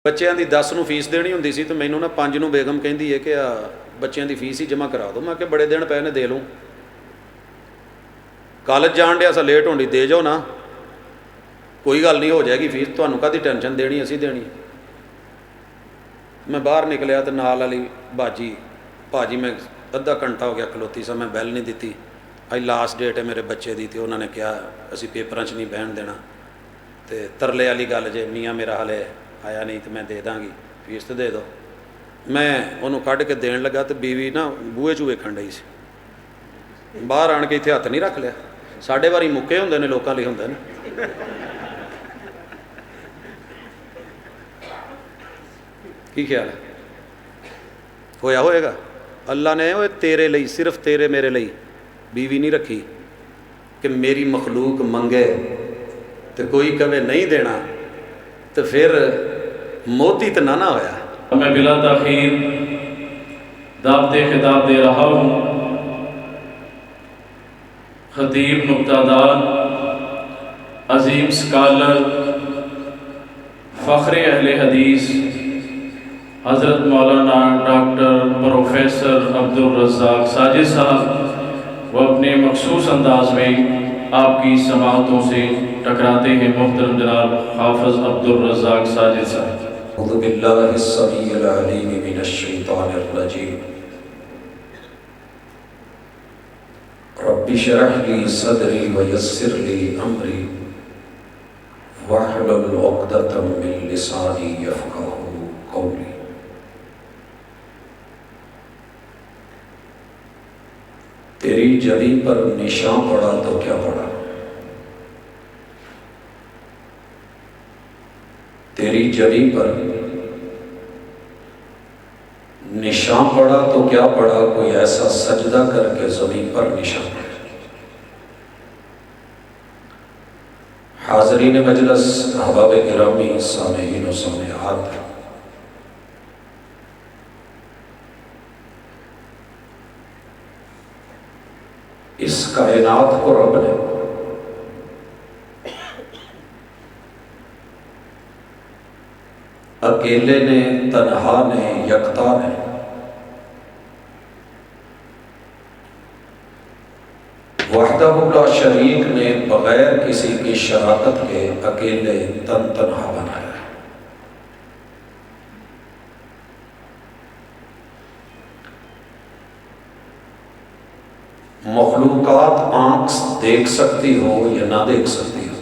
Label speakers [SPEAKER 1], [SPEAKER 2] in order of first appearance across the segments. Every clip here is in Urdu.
[SPEAKER 1] ਬੱਚਿਆਂ ਦੀ 10 ਨੂੰ ਫੀਸ ਦੇਣੀ ਹੁੰਦੀ ਸੀ ਤੇ ਮੈਨੂੰ ਨਾ 5 ਨੂੰ ਬੇਗਮ ਕਹਿੰਦੀ ਹੈ ਕਿ ਆ ਬੱਚਿਆਂ ਦੀ ਫੀਸ ਹੀ ਜਮ੍ਹਾਂ ਕਰਾ ਦਿਓ। ਮੈਂ ਕਿਹਾ ਬੜੇ ਦਿਨ ਪਏ ਨੇ, ਦੇ ਲੂੰ। ਕਾਲਜ ਜਾਣ ਡਿਆ ਸਾ, ਲੇਟ ਹੋਣੀ, ਦੇ ਜਾਓ ਨਾ, ਕੋਈ ਗੱਲ ਨਹੀਂ, ਹੋ ਜਾਏਗੀ ਫੀਸ, ਤੁਹਾਨੂੰ ਕਾਹਦੀ ਟੈਨਸ਼ਨ, ਦੇਣੀ ਅਸੀਂ ਦੇਣੀ। ਮੈਂ ਬਾਹਰ ਨਿਕਲਿਆ ਤੇ ਨਾਲ ਵਾਲੀ ਭਾਜੀ ਮੈਂ ਅੱਧਾ ਘੰਟਾ ਹੋ ਗਿਆ ਖਲੋਤੀ ਸਾਂ, ਮੈਂ ਬੈਲ ਨਹੀਂ ਦਿੱਤੀ। ਅੱਜ ਲਾਸਟ ਡੇਟ ਹੈ ਮੇਰੇ ਬੱਚੇ ਦੀ, ਤੇ ਉਹਨਾਂ ਨੇ ਕਿਹਾ ਅਸੀਂ ਪੇਪਰਾਂ 'ਚ ਨਹੀਂ ਬਹਿਣ ਦੇਣਾ। ਤੇ ਤਰਲੇ ਵਾਲੀ ਗੱਲ, ਜੇ ਮੀਆਂ ਮੇਰਾ ਹਾਲੇ ਆਇਆ ਨਹੀਂ ਤੇ ਮੈਂ ਦੇ ਦਾਂਗੀ, ਫੀਸ ਤੇ ਦੇ ਦਿਓ। ਮੈਂ ਉਹਨੂੰ ਕੱਢ ਕੇ ਦੇਣ ਲੱਗਾ ਤੇ ਬੀਵੀ ਨਾ ਬੂਹੇ 'ਚ ਵੇਖਣ ਡਈ ਸੀ। ਬਾਹਰ ਆਣ ਕੇ ਇੱਥੇ ਹੱਥ ਨਹੀਂ ਰੱਖ ਲਿਆ। ਸਾਡੇ ਵਾਰੀ ਮੁੱਕੇ ਹੁੰਦੇ ਨੇ, ਲੋਕਾਂ ਲਈ ਹੁੰਦੇ ਨੇ। ਕੀ ਖਿਆਲ ਹੈ, ਹੋਇਆ ਹੋਏਗਾ? ਅੱਲਾ ਨੇ ਉਹ ਤੇਰੇ ਲਈ, ਸਿਰਫ ਤੇਰੇ ਮੇਰੇ ਲਈ بیوی نہیں رکھی کہ میری مخلوق منگے تو کوئی کہے نہیں دینا تو پھر موتی تو نہ ہویا۔
[SPEAKER 2] میں بلا تاخیر دعوت خطاب دے رہا ہوں خطیب نکتہ دار، عظیم سکالر، فخر اہل حدیث حضرت مولانا ڈاکٹر پروفیسر عبدالرزاق ساجد صاحب، وہ اپنے مخصوص انداز میں آپ کی سماعتوں سے ٹکراتے ہیں۔ محترم جناب حافظ عبدالرزاق ساجد صاحب۔
[SPEAKER 3] اعوذ باللہ السمیع العلیم من الشیطان الرجیم، رب اشرح لی صدری ویسر لی امری واحلل عقدۃ من لسانی یفقہوا قولی۔ تیری جبیں پر نشان پڑا تو کیا پڑا، تیری جبیں پر نشان پڑا تو کیا پڑا، کوئی ایسا سجدہ کر کے زمین پر نشان پڑا۔ حاضرین مجلس، احباب گرامی، سامعین و سامعات، اس کائنات کو رب نے اکیلے نے، تنہا نے، یکتا نے وحدہ لا شریک نے بغیر کسی کی شراکت کے اکیلے تنہا بنایا ہے۔ مخلوقات آنکھ دیکھ سکتی ہو یا نہ دیکھ سکتی ہو،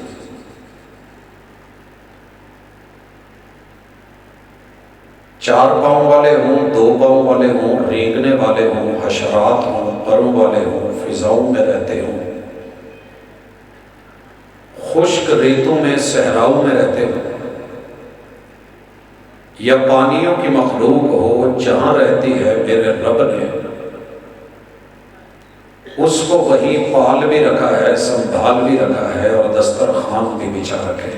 [SPEAKER 3] چار پاؤں والے ہوں، دو پاؤں والے ہوں، رینگنے والے ہوں، حشرات ہوں، پروں والے ہوں، فضاؤں میں رہتے ہوں، خشک ریتوں میں، صحراؤں میں رہتے ہوں، یا پانیوں کی مخلوق ہو، جہاں رہتی ہے میرے رب نے اس کو وہی پال بھی رکھا ہے، سنبھال بھی رکھا ہے، اور دسترخوان بھی بچھا رکھے۔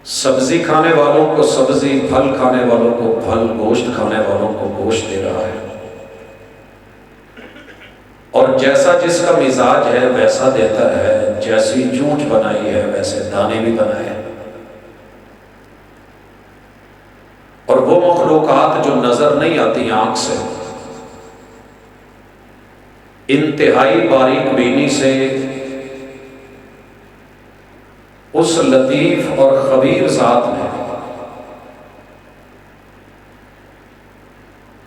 [SPEAKER 3] سبزی کھانے والوں کو سبزی، پھل کھانے والوں کو پھل، گوشت کھانے والوں کو گوشت دے رہا ہے، اور جیسا جس کا مزاج ہے ویسا دیتا ہے، جیسی چونچ بنائی ہے ویسے دانے بھی بنائے۔ اور وہ مخلوقات جو نظر نہیں آتی آنکھ سے، انتہائی باریک بینی سے اس لطیف اور خبیر ذات نے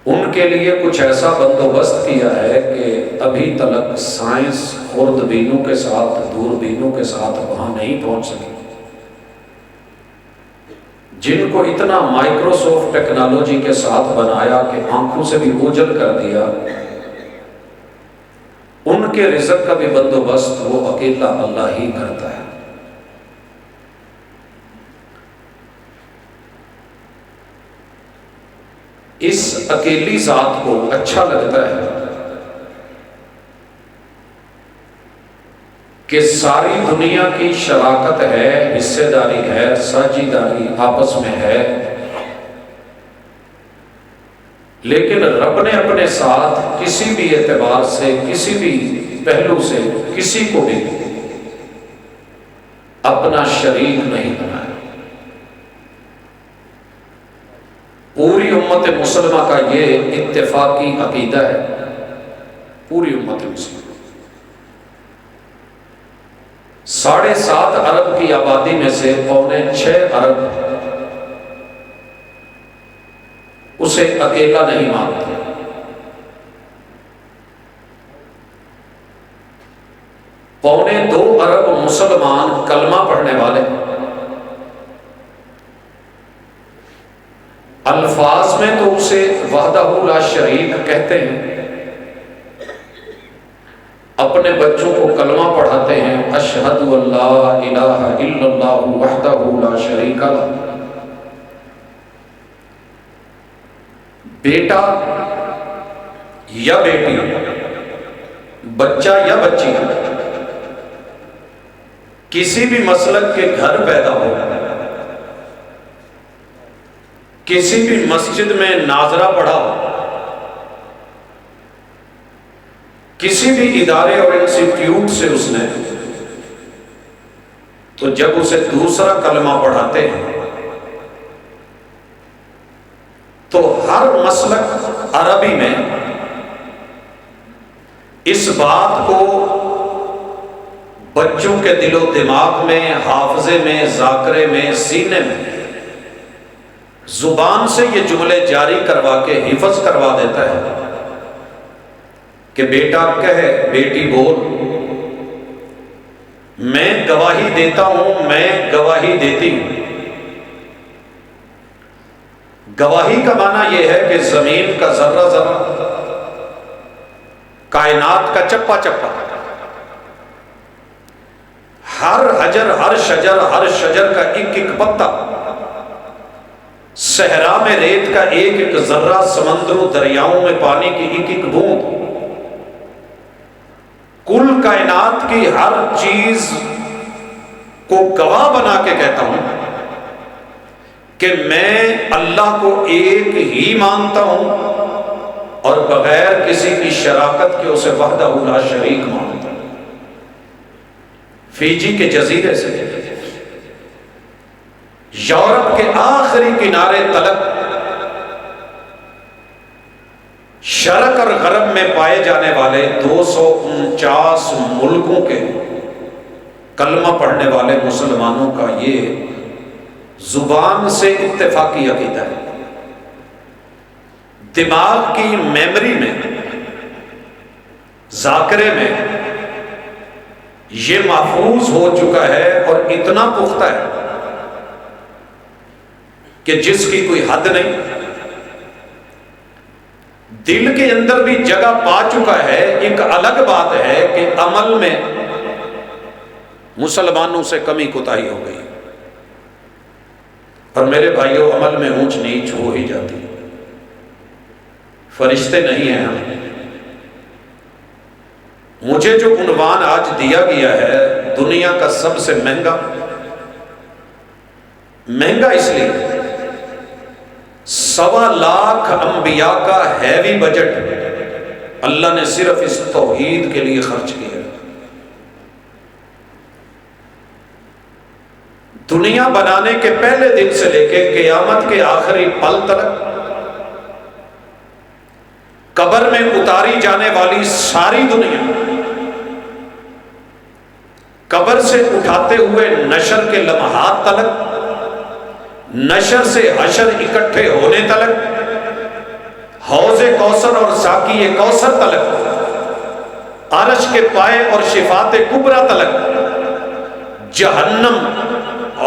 [SPEAKER 3] ان کے لیے کچھ ایسا بندوبست کیا ہے کہ ابھی تک سائنس خرد بینوں کے ساتھ، دور بینوں کے ساتھ وہاں نہیں پہنچ سکی، جن کو اتنا مائکروسافٹ ٹیکنالوجی کے ساتھ بنایا کہ آنکھوں سے بھی اوجھل کر دیا، ان کے رزق کا بھی بندوبست وہ اکیلا اللہ ہی کرتا ہے۔ اس اکیلی ذات کو اچھا لگتا ہے کہ ساری دنیا کی شراکت ہے، حصے داری ہے، ساجھی داری آپس میں ہے، لیکن رب نے اپنے ساتھ کسی بھی اعتبار سے، کسی بھی پہلو سے، کسی کو بھی اپنا شریک نہیں بنایا۔ امت مسلمہ کا یہ اتفاقی عقیدہ ہے، پوری امت مسلمہ 7.5 ارب کی آبادی میں سے 6.25 ارب اسے اکیلا نہیں مانتے۔ 2.25 ارب مسلمان کلمہ پڑھنے والے، الفاظ میں تو اسے وحدہ لا شریک کہتے ہیں، اپنے بچوں کو کلمہ پڑھاتے ہیں، اشہد ان لا الہ الا اللہ وحدہ لا شریک لہ۔ بیٹا یا بیٹی، بچہ یا بچی، کسی بھی مسلک کے گھر پیدا ہو، کسی بھی مسجد میں ناظرہ پڑھا ہو، کسی بھی ادارے اور انسٹیٹیوٹ سے اس نے، تو جب اسے دوسرا کلمہ پڑھاتے ہیں تو ہر مسلک عربی میں اس بات کو بچوں کے دل و دماغ میں، حافظے میں، ذاکرے میں، سینے میں زبان سے یہ جملے جاری کروا کے حفظ کروا دیتا ہے کہ بیٹا کہے، بیٹی بول، میں گواہی دیتا ہوں، میں گواہی دیتی ہوں۔ گواہی کا معنی یہ ہے کہ زمین کا ذرہ ذرہ، کائنات کا چپا چپا، ہر حجر، ہر شجر کا ایک ایک پتا، صحرا میں ریت کا ایک ایک ذرہ، سمندروں دریاؤں میں پانی کی ایک ایک بوند، کل کائنات کی ہر چیز کو گواہ بنا کے کہتا ہوں کہ میں اللہ کو ایک ہی مانتا ہوں اور بغیر کسی کی شراکت کے اسے وحدہ لا شریک مانتا ہوں۔ فیجی کے جزیرے سے یورپ کے آخری کنارے تلک، شرق اور غرب میں پائے جانے والے 249 ملکوں کے کلمہ پڑھنے والے مسلمانوں کا یہ زبان سے اتفاقی عقیدہ ہے، دماغ کی میموری میں، ذاکرے میں یہ محفوظ ہو چکا ہے اور اتنا پختہ ہے کہ جس کی کوئی حد نہیں، دل کے اندر بھی جگہ پا چکا ہے۔ ایک الگ بات ہے کہ عمل میں مسلمانوں سے کمی کوتاہی ہو گئی، اور میرے بھائیوں عمل میں اونچ نیچ ہو ہی جاتی، فرشتے نہیں ہیں ہم۔ مجھے جو عنوان آج دیا گیا ہے دنیا کا سب سے مہنگا اس لیے 1.25 لاکھ انبیاء کا ہیوی بجٹ اللہ نے صرف اس توحید کے لیے خرچ کیا۔ دنیا بنانے کے پہلے دن سے لے کے قیامت کے آخری پل تک، قبر میں اتاری جانے والی ساری دنیا، قبر سے اٹھاتے ہوئے نشر کے لمحات تلک، نشر سے حشر اکٹھے ہونے تلک، حوض کوثر اور ساقی کوثر تلک، عرش کے پائے اور شفاعت کبریٰ تلک، جہنم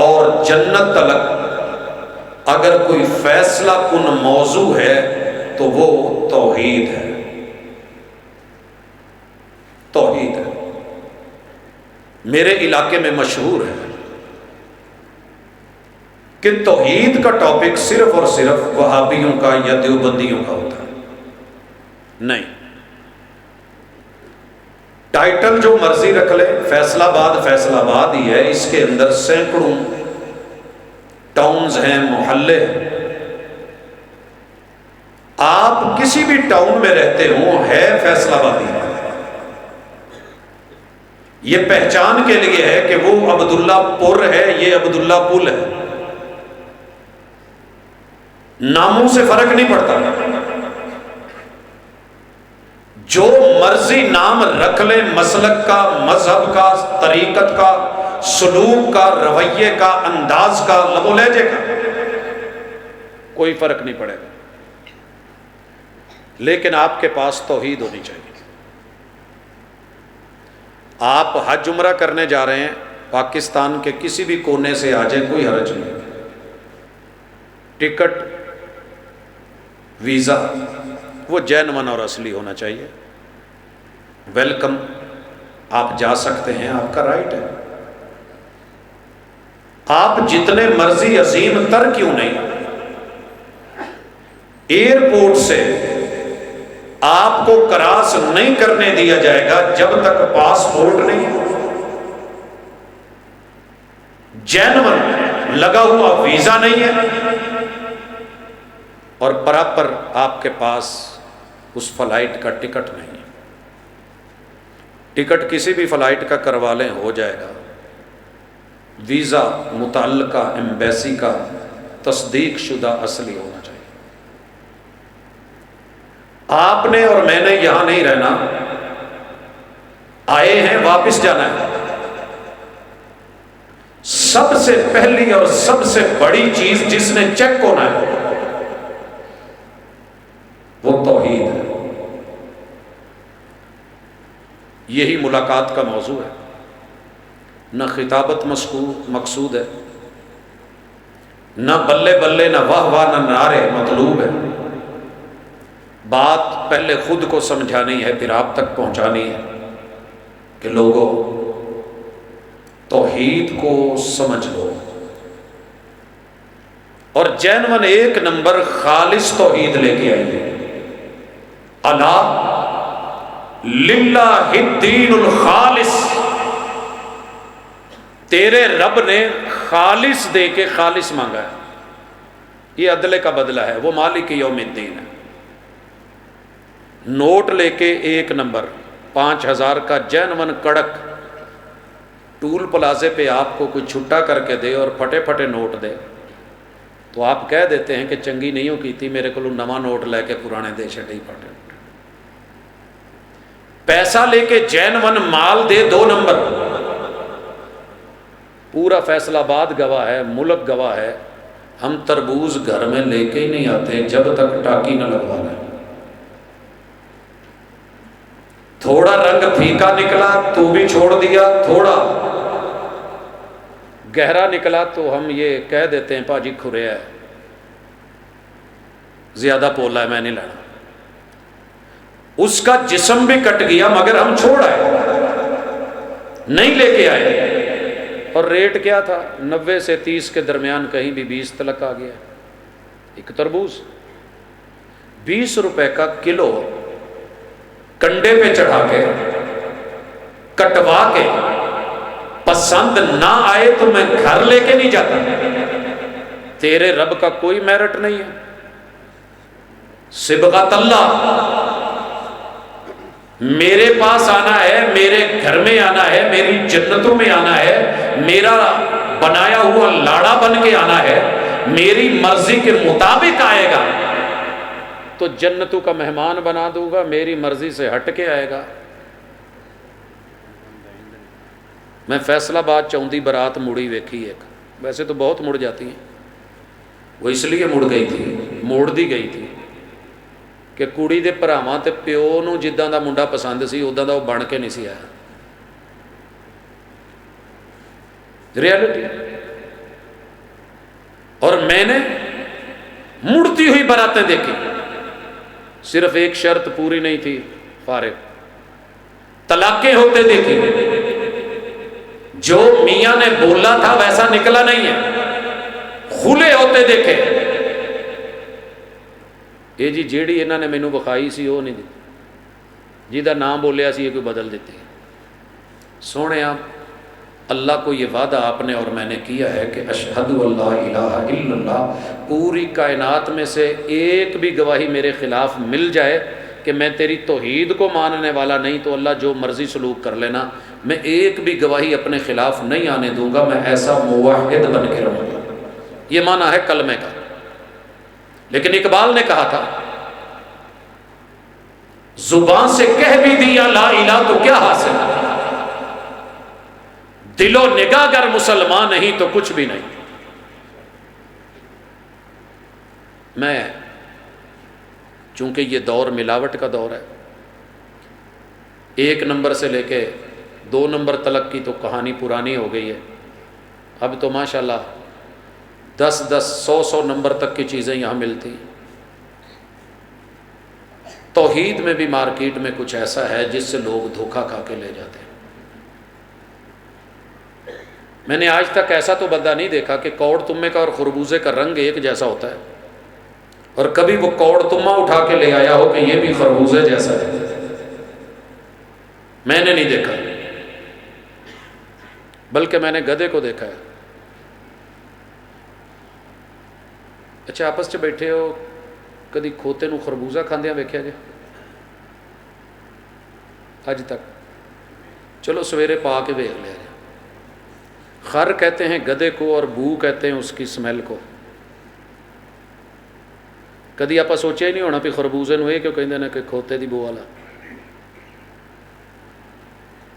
[SPEAKER 3] اور جنت تلک اگر کوئی فیصلہ کن موضوع ہے تو وہ توحید ہے، توحید ہے۔ میرے علاقے میں مشہور ہے کہ توحید کا ٹاپک صرف اور صرف وہابیوں کا یا دیوبندیوں کا ہوتا ہے، نہیں، ٹائٹل جو مرضی رکھ لے، فیصلہ آباد ہی ہے، اس کے اندر سینکڑوں ٹاؤنز ہیں، محلے ہیں۔ آپ کسی بھی ٹاؤن میں رہتے ہوں، ہے فیصلہ آبادی، یہ پہچان کے لیے ہے کہ وہ عبداللہ پور ہے، یہ عبداللہ پل ہے، ناموں سے فرق نہیں پڑتا، جو مرضی نام رکھ لے، مسلک کا، مذہب کا، طریقت کا، سلوک کا، رویے کا، انداز کا، لب و لہجے کا، کوئی فرق نہیں پڑے گا، لیکن آپ کے پاس توحید ہونی چاہیے۔ آپ حج عمرہ کرنے جا رہے ہیں، پاکستان کے کسی بھی کونے سے آ جائیں، کوئی حرج نہیں، ٹکٹ، ویزا وہ جینون اور اصلی ہونا چاہیے، ویلکم، آپ جا سکتے ہیں، آپ کا رائٹ ہے۔ آپ جتنے مرضی عظیم تر کیوں نہیں، ایئرپورٹ سے آپ کو کراس نہیں کرنے دیا جائے گا جب تک پاسپورٹ نہیں، جینون لگا ہوا ویزا نہیں ہے، اور برابر آپ کے پاس اس فلائٹ کا ٹکٹ نہیں ہے۔ ٹکٹ کسی بھی فلائٹ کا کروا لیں، ہو جائے گا، ویزا متعلقہ ایمبیسی کا تصدیق شدہ اصلی ہونا چاہیے۔ آپ نے اور میں نے یہاں نہیں رہنا، آئے ہیں، واپس جانا ہے۔ سب سے پہلی اور سب سے بڑی چیز جس نے چیک ہونا ہے وہ توحید ہے۔ یہی ملاقات کا موضوع ہے، نہ خطابت مقصود ہے، نہ بلے بلے، نہ واہ واہ، نہ نعرے مطلوب ہے۔ بات پہلے خود کو سمجھانی ہے، پھر آپ تک پہنچانی ہے کہ لوگوں توحید کو سمجھ لو، اور جینون ایک نمبر خالص توحید لے کے آئیے۔ الا للہ الدین الخالص، تیرے رب نے خالص دے کے خالص مانگا ہے، یہ عدلے کا بدلہ ہے، وہ مالک یوم الدین ہے۔ نوٹ لے کے ایک نمبر 5000 کا جینون کڑک ٹول پلازے پہ آپ کو کوئی چھٹا کر کے دے اور پھٹے پھٹے نوٹ دے تو آپ کہہ دیتے ہیں کہ چنگی نہیں ہو کی تھی، میرے کو نواں نوٹ لے کے پرانے دے چھٹے ہی پھٹے۔ پیسہ لے کے جینون مال دے 2 نمبر، پورا فیصل آباد گواہ ہے، ملک گواہ ہے، ہم تربوز گھر میں لے کے ہی نہیں آتے جب تک ٹاکی نہ لگوا لیں۔ تھوڑا رنگ پھیکا نکلا تو بھی چھوڑ دیا، تھوڑا گہرا نکلا تو ہم یہ کہہ دیتے ہیں پاجی کھریا ہے، زیادہ پولا ہے، میں نہیں لینا۔ اس کا جسم بھی کٹ گیا مگر ہم چھوڑ آئے، نہیں لے کے آئے، اور ریٹ کیا تھا؟ 90 سے 30 کے درمیان، کہیں بھی 20 تلک آ گیا۔ ایک تربوز 20 روپے کا کلو کنڈے پہ چڑھا کے کٹوا کے، پسند نہ آئے تو میں گھر لے کے نہیں جاتا۔ تیرے رب کا کوئی میرٹ نہیں ہے، صبغۃ اللہ، میرے پاس آنا ہے، میرے گھر میں آنا ہے، میری جنتوں میں آنا ہے، میرا بنایا ہوا لاڑا بن کے آنا ہے، میری مرضی کے مطابق آئے گا تو جنتوں کا مہمان بنا دوں گا، میری مرضی سے ہٹ کے آئے گا۔ میں فیصل آباد چوندی برات مڑی ویکھی ایک، ویسے تو بہت مڑ جاتی ہیں، وہ اس لیے مڑ گئی تھی، موڑ دی گئی تھی کہ کڑی دے بھراواں تے پیو نو جداں دا منڈا پسند سی اُداں دا وہ بن کے نہیں سی آیا۔ ریالٹی۔ اور میں نے مڑتی ہوئی براتیں دیکھی، صرف ایک شرط پوری نہیں تھی، فارغ، طلاقیں ہوتے دیکھی، جو میاں نے بولا تھا ویسا نکلا نہیں ہے، کھلے ہوتے دیکھے۔ یہ جی جیڑی انہوں نے مینوں بخائی سی وہ نہیں دی، جہاں نام بولیا سی یہ کوئی بدل دیتی ہے۔ سونے آپ اللہ کو یہ وعدہ آپ نے اور میں نے کیا ہے کہ اشہد اللہ الہ الا اللہ، پوری کائنات میں سے ایک بھی گواہی میرے خلاف مل جائے کہ میں تیری توحید کو ماننے والا نہیں تو اللہ جو مرضی سلوک کر لینا، میں ایک بھی گواہی اپنے خلاف نہیں آنے دوں گا، میں ایسا موحد بن کے رہوں گا۔ یہ معنی ہے کلمے کا، لیکن اقبال نے کہا تھا زبان سے کہہ بھی دیا لا الہ تو کیا حاصل، دل و نگاہ گر مسلمان نہیں تو کچھ بھی نہیں۔ میں چونکہ یہ دور ملاوٹ کا دور ہے، 1 نمبر سے لے کے 2 نمبر تلک کی تو کہانی پرانی ہو گئی ہے، اب تو ماشاءاللہ 10 100 نمبر تک کی چیزیں یہاں ملتی ہیں۔ توحید میں بھی مارکیٹ میں کچھ ایسا ہے جس سے لوگ دھوکہ کھا کے لے جاتے ہیں۔ میں نے آج تک ایسا تو بندہ نہیں دیکھا کہ کوڑ تمے کا اور خربوزے کا رنگ ایک جیسا ہوتا ہے، اور کبھی وہ کوڑ تما اٹھا کے لے آیا ہو کہ یہ بھی خربوزے جیسا ہے، میں نے نہیں دیکھا، بلکہ میں نے گدھے کو دیکھا ہے۔ اچھا آپس چ بیٹھے ہو، کدی کھوتے نو خربوزہ کھاندیاں ویکھیا جے؟ اج تک؟ چلو سویرے پا کے ویکھ لیا جائے۔ خر کہتے ہیں گدھے کو اور بو کہتے ہیں اس کی سمیل کو۔ کدی آپ سوچیا ہی نہیں ہونا بھی خربوزے نو یہ کیوں کہندے نے کہ کھوتے دی بو والا،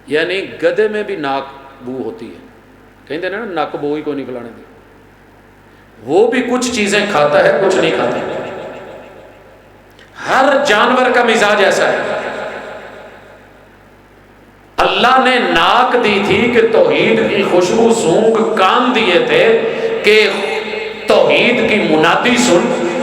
[SPEAKER 3] یعنی گدھے میں بھی ناک بو ہوتی ہے، کہندے نے نا نک بو ہی کوئی نہیں پلانے دی۔ وہ بھی کچھ چیزیں کھاتا ہے کچھ نہیں کھاتا، ہر جانور کا مزاج ایسا ہے۔ اللہ نے ناک دی تھی کہ توحید کی خوشبو سونگ، کان دیے تھے کہ توحید کی منادی سن،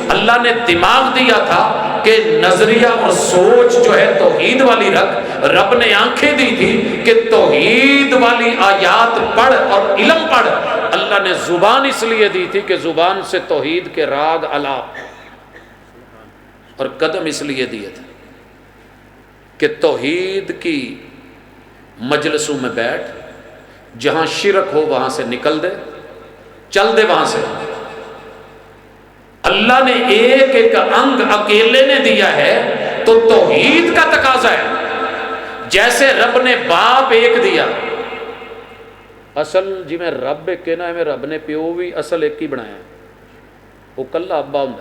[SPEAKER 3] اللہ نے دماغ دیا تھا کہ نظریہ اور سوچ جو ہے توحید والی رکھ، رب نے آنکھیں دی تھی کہ توحید والی آیات پڑھ اور علم پڑھ، اللہ نے زبان اس لیے دی تھی کہ زبان سے توحید کے راگ الاپ، اور قدم اس لیے دیے تھے کہ توحید کی مجلسوں میں بیٹھ، جہاں شرک ہو وہاں سے نکل دے، چل دے وہاں سے۔ اللہ نے ایک ایک انگ اکیلے نے دیا ہے تو توحید کا تقاضا ہے۔ جیسے رب نے باپ ایک دیا، اصل جی میں رب ایک کہنا ہے، میں رب نے پیو بھی اصل ایک ہی بنایا، وہ کلا ابا ہوں،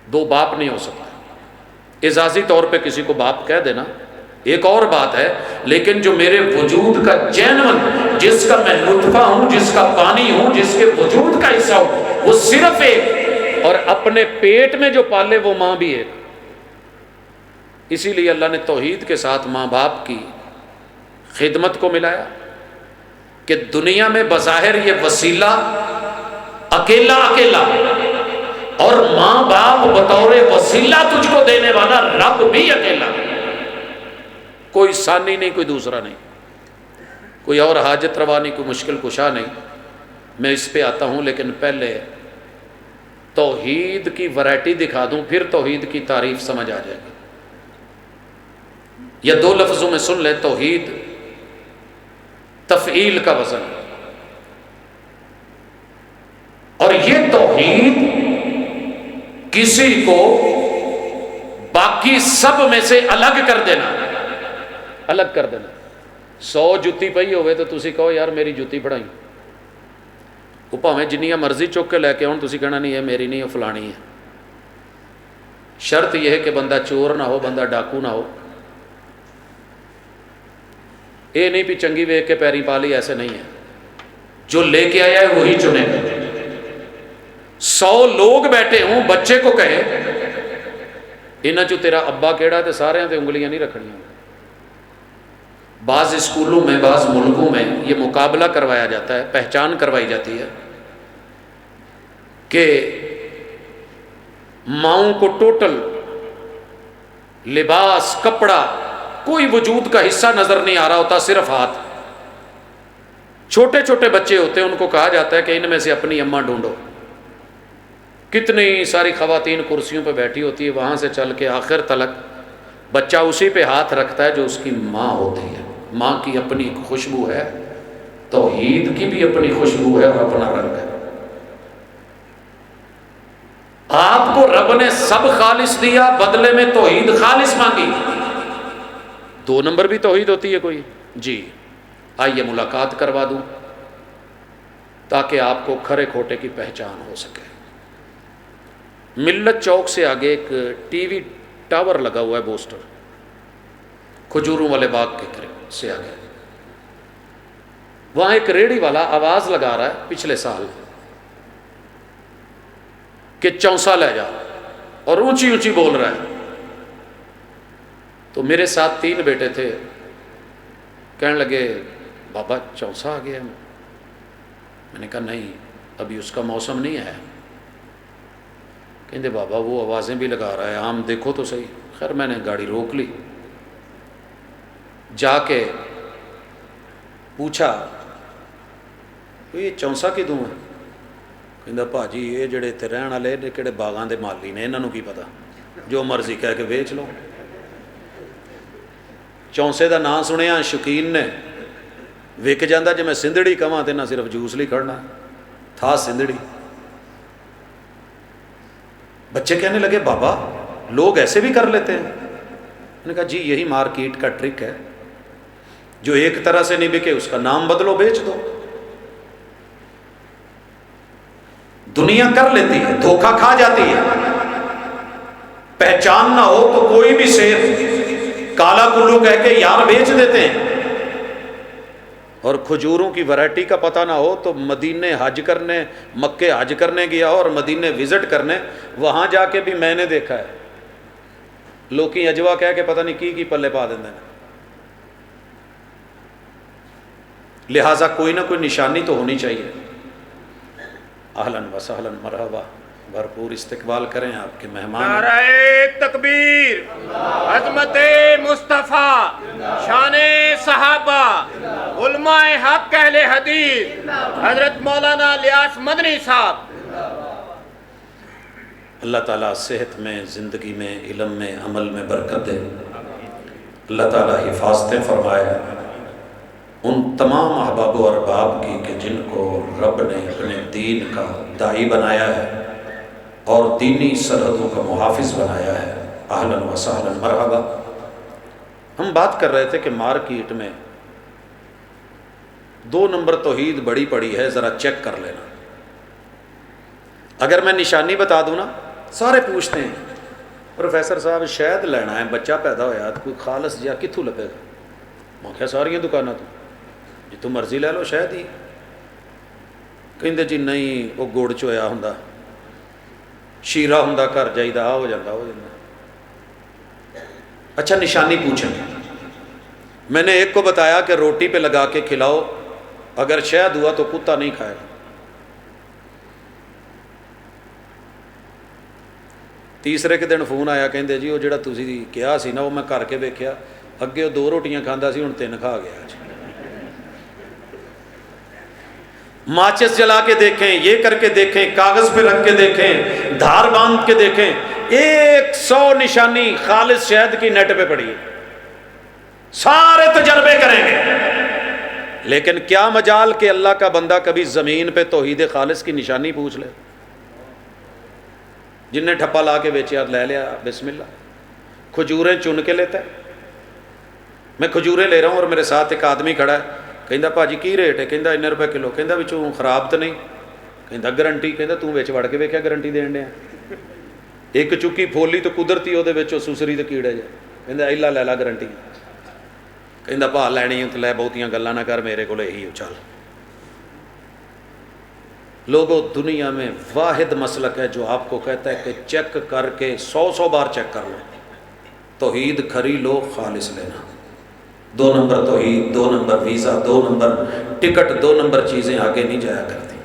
[SPEAKER 3] 2 باپ نہیں ہو سکتا۔ اعزازی طور پہ کسی کو باپ کہہ دینا ایک اور بات ہے، لیکن جو میرے وجود کا جینون، جس کا میں نطفہ ہوں، جس کا پانی ہوں، جس کے وجود کا حصہ ہوں، وہ صرف ایک، اور اپنے پیٹ میں جو پالے وہ ماں بھی ایک۔ اسی لیے اللہ نے توحید کے ساتھ ماں باپ کی خدمت کو ملایا کہ دنیا میں بظاہر یہ وسیلہ اکیلا اکیلا، اور ماں باپ بطور وسیلہ تجھ کو دینے والا رب بھی اکیلا، کوئی ثانی نہیں، کوئی دوسرا نہیں، کوئی اور حاجت روا نہیں، کوئی مشکل کشا نہیں۔ میں اس پہ آتا ہوں، لیکن پہلے توحید کی ورائٹی دکھا دوں، پھر توحید کی تعریف سمجھ آ جائے گی۔ یا 2 لفظوں میں سن لیں، توحید تفعیل کا وزن، اور یہ توحید کسی کو باقی سب میں سے الگ کر دینا، الگ کر دینا۔ 100 جتی پئی ہوئے تو تسی کہو یار میری جتی پڑھائی، وہ پاویں جنیاں مرضی چک کے لے کے آن، تسی کہنا نہیں ہے میری نہیں، وہ فلانی ہے۔ شرط یہ ہے کہ بندہ چور نہ ہو، بندہ ڈاکو نہ ہو، اے نہیں بھی چنگی ویک کے پیری پالی، ایسے نہیں ہے۔ جو لے کے آیا ہے وہی چنے گا۔ 100 لوگ بیٹھے ہوں، بچے کو کہے انہاں چو تیرا ابا کیڑا، تے سارے تے انگلیاں نہیں رکھنیاں۔ بعض اسکولوں میں، بعض ملکوں میں یہ مقابلہ کروایا جاتا ہے، پہچان کروائی جاتی ہے کہ ماؤں کو ٹوٹل لباس، کپڑا، کوئی وجود کا حصہ نظر نہیں آ رہا ہوتا، صرف ہاتھ۔ چھوٹے چھوٹے بچے ہوتے ہیں، ان کو کہا جاتا ہے کہ ان میں سے اپنی اماں ڈھونڈو۔ کتنی ساری خواتین کرسیوں پہ بیٹھی ہوتی ہے، وہاں سے چل کے آخر تلک بچہ اسی پہ ہاتھ رکھتا ہے جو اس کی ماں ہوتی ہے۔ ماں کی اپنی ایک خوشبو ہے، توحید کی بھی اپنی خوشبو ہے اور اپنا رنگ ہے۔ آپ کو رب نے سب خالص دیا، بدلے میں توحید خالص مانگی۔ 2 نمبر بھی توحید ہوتی ہے کوئی؟ جی، آئیے ملاقات کروا دوں تاکہ آپ کو کھرے کھوٹے کی پہچان ہو سکے۔
[SPEAKER 1] ملت چوک سے آگے ایک ٹی وی ٹاور لگا ہوا ہے بوسٹر، کھجوروں والے باغ کے قریب سے آگے، وہاں ایک ریڑھی والا آواز لگا رہا ہے پچھلے سال کہ چونسا لے جا، اور اونچی اونچی بول رہا ہے۔ تو میرے ساتھ 3 بیٹے تھے، کہنے لگے بابا چونسا آ گیا۔ میں نے کہا نہیں، ابھی اس کا موسم نہیں ہے۔ کہتے بابا وہ آوازیں بھی لگا رہا ہے، عام دیکھو تو صحیح۔ خیر میں نے گاڑی روک لی، جا کے پوچھا یہ چونسا کدوں ہے؟ کہندا بھاجی یہ جڑے اتنے رہن والے نے کہڑے باغاں دے مالی نے، انہوں کی پتا، جو مرضی کہہ کے بیچ لو۔ چونسے دا نام سنیا شوقین نے، وک جاندہ جے میں سندھڑی کہاں تے نہ صرف جوس لی کھڑنا تھا سندھڑی۔ بچے کہنے لگے بابا لوگ ایسے بھی کر لیتے ہیں؟ میں نے کہا جی یہی مارکیٹ کا ٹرک ہے، جو ایک طرح سے نہیں بکے اس کا نام بدلو، بیچ دو۔ دنیا کر لیتی ہے، دھوکہ کھا جاتی ہے، پہچان نہ ہو تو کوئی بھی سیب کالا کلو کہہ کے یار بیچ دیتے ہیں، اور کھجوروں کی ورائٹی کا پتہ نہ ہو تو مدینے حج کرنے، مکے حج کرنے گیا ہو اور مدینے وزٹ کرنے، وہاں جا کے بھی میں نے دیکھا ہے لوکی اجوا کہہ کے پتہ نہیں کی پلے پا دیندے ہیں۔ لہٰذا کوئی نہ کوئی نشانی تو ہونی چاہیے۔ اہلاً و سہلاً مرحبا، بھرپور استقبال کریں آپ کے مہمان۔
[SPEAKER 4] نعرہ تکبیر، عظمت مصطفیٰ، شان صحابہ، علماء حق اہل حدیث، حضرت مولانا الیاس مدنی صاحب۔
[SPEAKER 1] اللہ تعالیٰ صحت میں، زندگی میں، علم میں، عمل میں برکت دے۔ اللہ تعالیٰ حفاظتیں فرمائے ان تمام احباب و ارباب کی کہ جن کو رب نے اپنے دین کا داعی بنایا ہے اور دینی سرحدوں کا محافظ بنایا ہے۔ اہلاً و سہلاً مرحبا۔ ہم بات کر رہے تھے کہ مارکیٹ میں 2 نمبر توحید بڑی پڑی ہے، ذرا چیک کر لینا۔ اگر میں نشانی بتا دوں نا، سارے پوچھتے ہیں پروفیسر صاحب شہد لینا ہے، بچہ پیدا ہویا تو کوئی خالص جہا کتوں لبے گا؟ میں کہا ساریاں دکانوں تو جی تو مرضی لے لو شہد ہی۔ کہندے جی نہیں وہ گڑ چویا ہوں، شیرہ ہوں گھر جائیدا، ہو جاتا ہو جاتا۔ اچھا نشانی پوچھیں، میں نے ایک کو بتایا کہ روٹی پہ لگا کے کھلاؤ، اگر شہد ہوا تو کتا نہیں کھائے گا۔ تیسرے کے دن فون آیا، کہندے جی وہ جڑا تسی کیا سی نا وہ میں کر کے ویکھیا، اگے وہ 2 روٹیاں کھاندا سی ہن 3 کھا گیا۔ ماچس جلا کے دیکھیں، یہ کر کے دیکھیں، کاغذ پہ رکھ کے دیکھیں، دھار باندھ کے دیکھیں، 100 نشانی خالص شہد کی نیٹ پہ پڑی ہے، سارے تجربے کریں گے، لیکن کیا مجال کہ اللہ کا بندہ کبھی زمین پہ توحید خالص کی نشانی پوچھ لے؟ جن نے ٹھپا لا کے بیچیا لے لیا، بسم اللہ۔ کھجوریں چن کے لیتا ہے، میں کھجوریں لے رہا ہوں اور میرے ساتھ ایک آدمی کھڑا ہے، کہندا پاجی کی ریٹ ہے؟ کہندا اتنے روپے کلو۔ کہندا وچوں خراب تو نہیں؟ کہندا گارنٹی۔ کہندا تو وچ وڑ کے ویکھیا گارنٹی دین دیا؟ ایک چکی پھولی تو قدرتی وہ سسری تو کیڑے جا، کہندا ایلا لے لا گارنٹی۔ کہندا پا لینی تو لے، بہتیاں گلاں نہ کر، میرے کو یہی ہو چل۔ لوگوں دنیا میں واحد مسلک ہے جو آپ کو کہتا ہے کہ چیک کر کے 100 بار چیک کر لو، توحید کھری لو، خالص لینا۔ 2 نمبر توحید، 2 number visa, 2 number ticket, 2 number چیزیں آگے نہیں جایا کرتی۔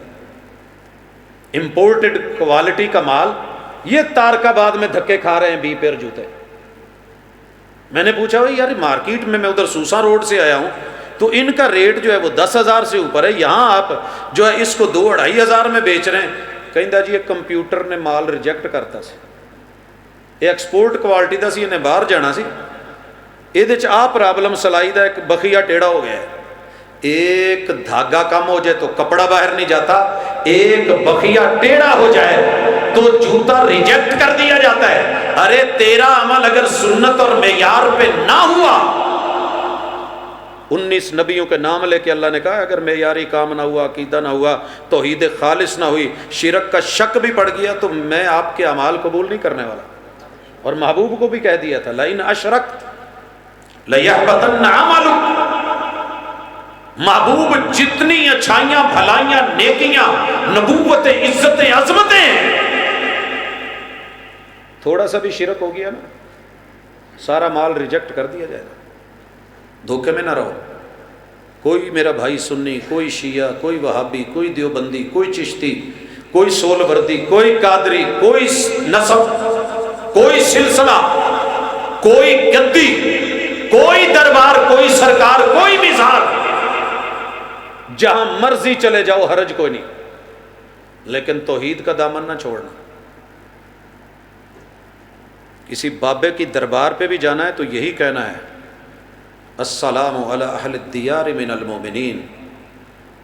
[SPEAKER 1] امپورٹڈ کوالٹی کا مال، یہ تارک آباد میں دھکے کھا رہے ہیں 20 پیر جوتے۔ میں نے پوچھا بھائی یار مارکیٹ میں ادھر سوسا روڈ سے آیا ہوں تو ان کا ریٹ جو ہے وہ 10,000 سے اوپر ہے، یہاں آپ جو ہے اس کو 2-2.5 ہزار میں بیچ رہے ہیں۔ کہندا جی ایک کمپیوٹر نے مال ریجیکٹ کرتا سی، یہ ایکسپورٹ کوالٹی دا سی، انہیں باہر جانا سی، یہ آ پرابلم سلائی دا ایک بخیا ٹیڑھا ہو گیا ہے۔ ایک دھاگا کم ہو جائے تو کپڑا باہر نہیں جاتا، ایک بخیا ٹیڑھا ہو جائے تو جوتا ریجیکٹ کر دیا جاتا ہے۔ ارے تیرا عمل اگر سنت اور معیار پہ نہ ہوا 19 نبیوں کے نام لے کے اللہ نے کہا اگر معیاری کام نہ ہوا، عقیدہ نہ ہوا، توحید خالص نہ ہوئی، شرک کا شک بھی پڑ گیا تو میں آپ کے اعمال قبول نہیں کرنے والا۔ اور محبوب کو بھی کہہ دیا تھا لئن اشرکت لیحبطن عملک۔ محبوب جتنی اچھائیاں، بھلائیاں، نیکیاں، نبوتیں، عزتیں، عظمتیں، تھوڑا سا بھی شرک ہو گیا نا سارا مال ریجیکٹ کر دیا جائے گا۔ دھوکے میں نہ رہو۔ کوئی میرا بھائی سنی، کوئی شیعہ، کوئی وہابی، کوئی دیوبندی، کوئی چشتی، کوئی سولوردی، کوئی قادری، کوئی نسب، کوئی سلسلہ، کوئی گدی، کوئی دربار، کوئی سرکار، کوئی مزار، جہاں مرضی چلے جاؤ حرج کوئی نہیں، لیکن توحید کا دامن نہ چھوڑنا۔ کسی بابے کی دربار پہ بھی جانا ہے تو یہی کہنا ہے السلام علی اہل الدیار من المؤمنین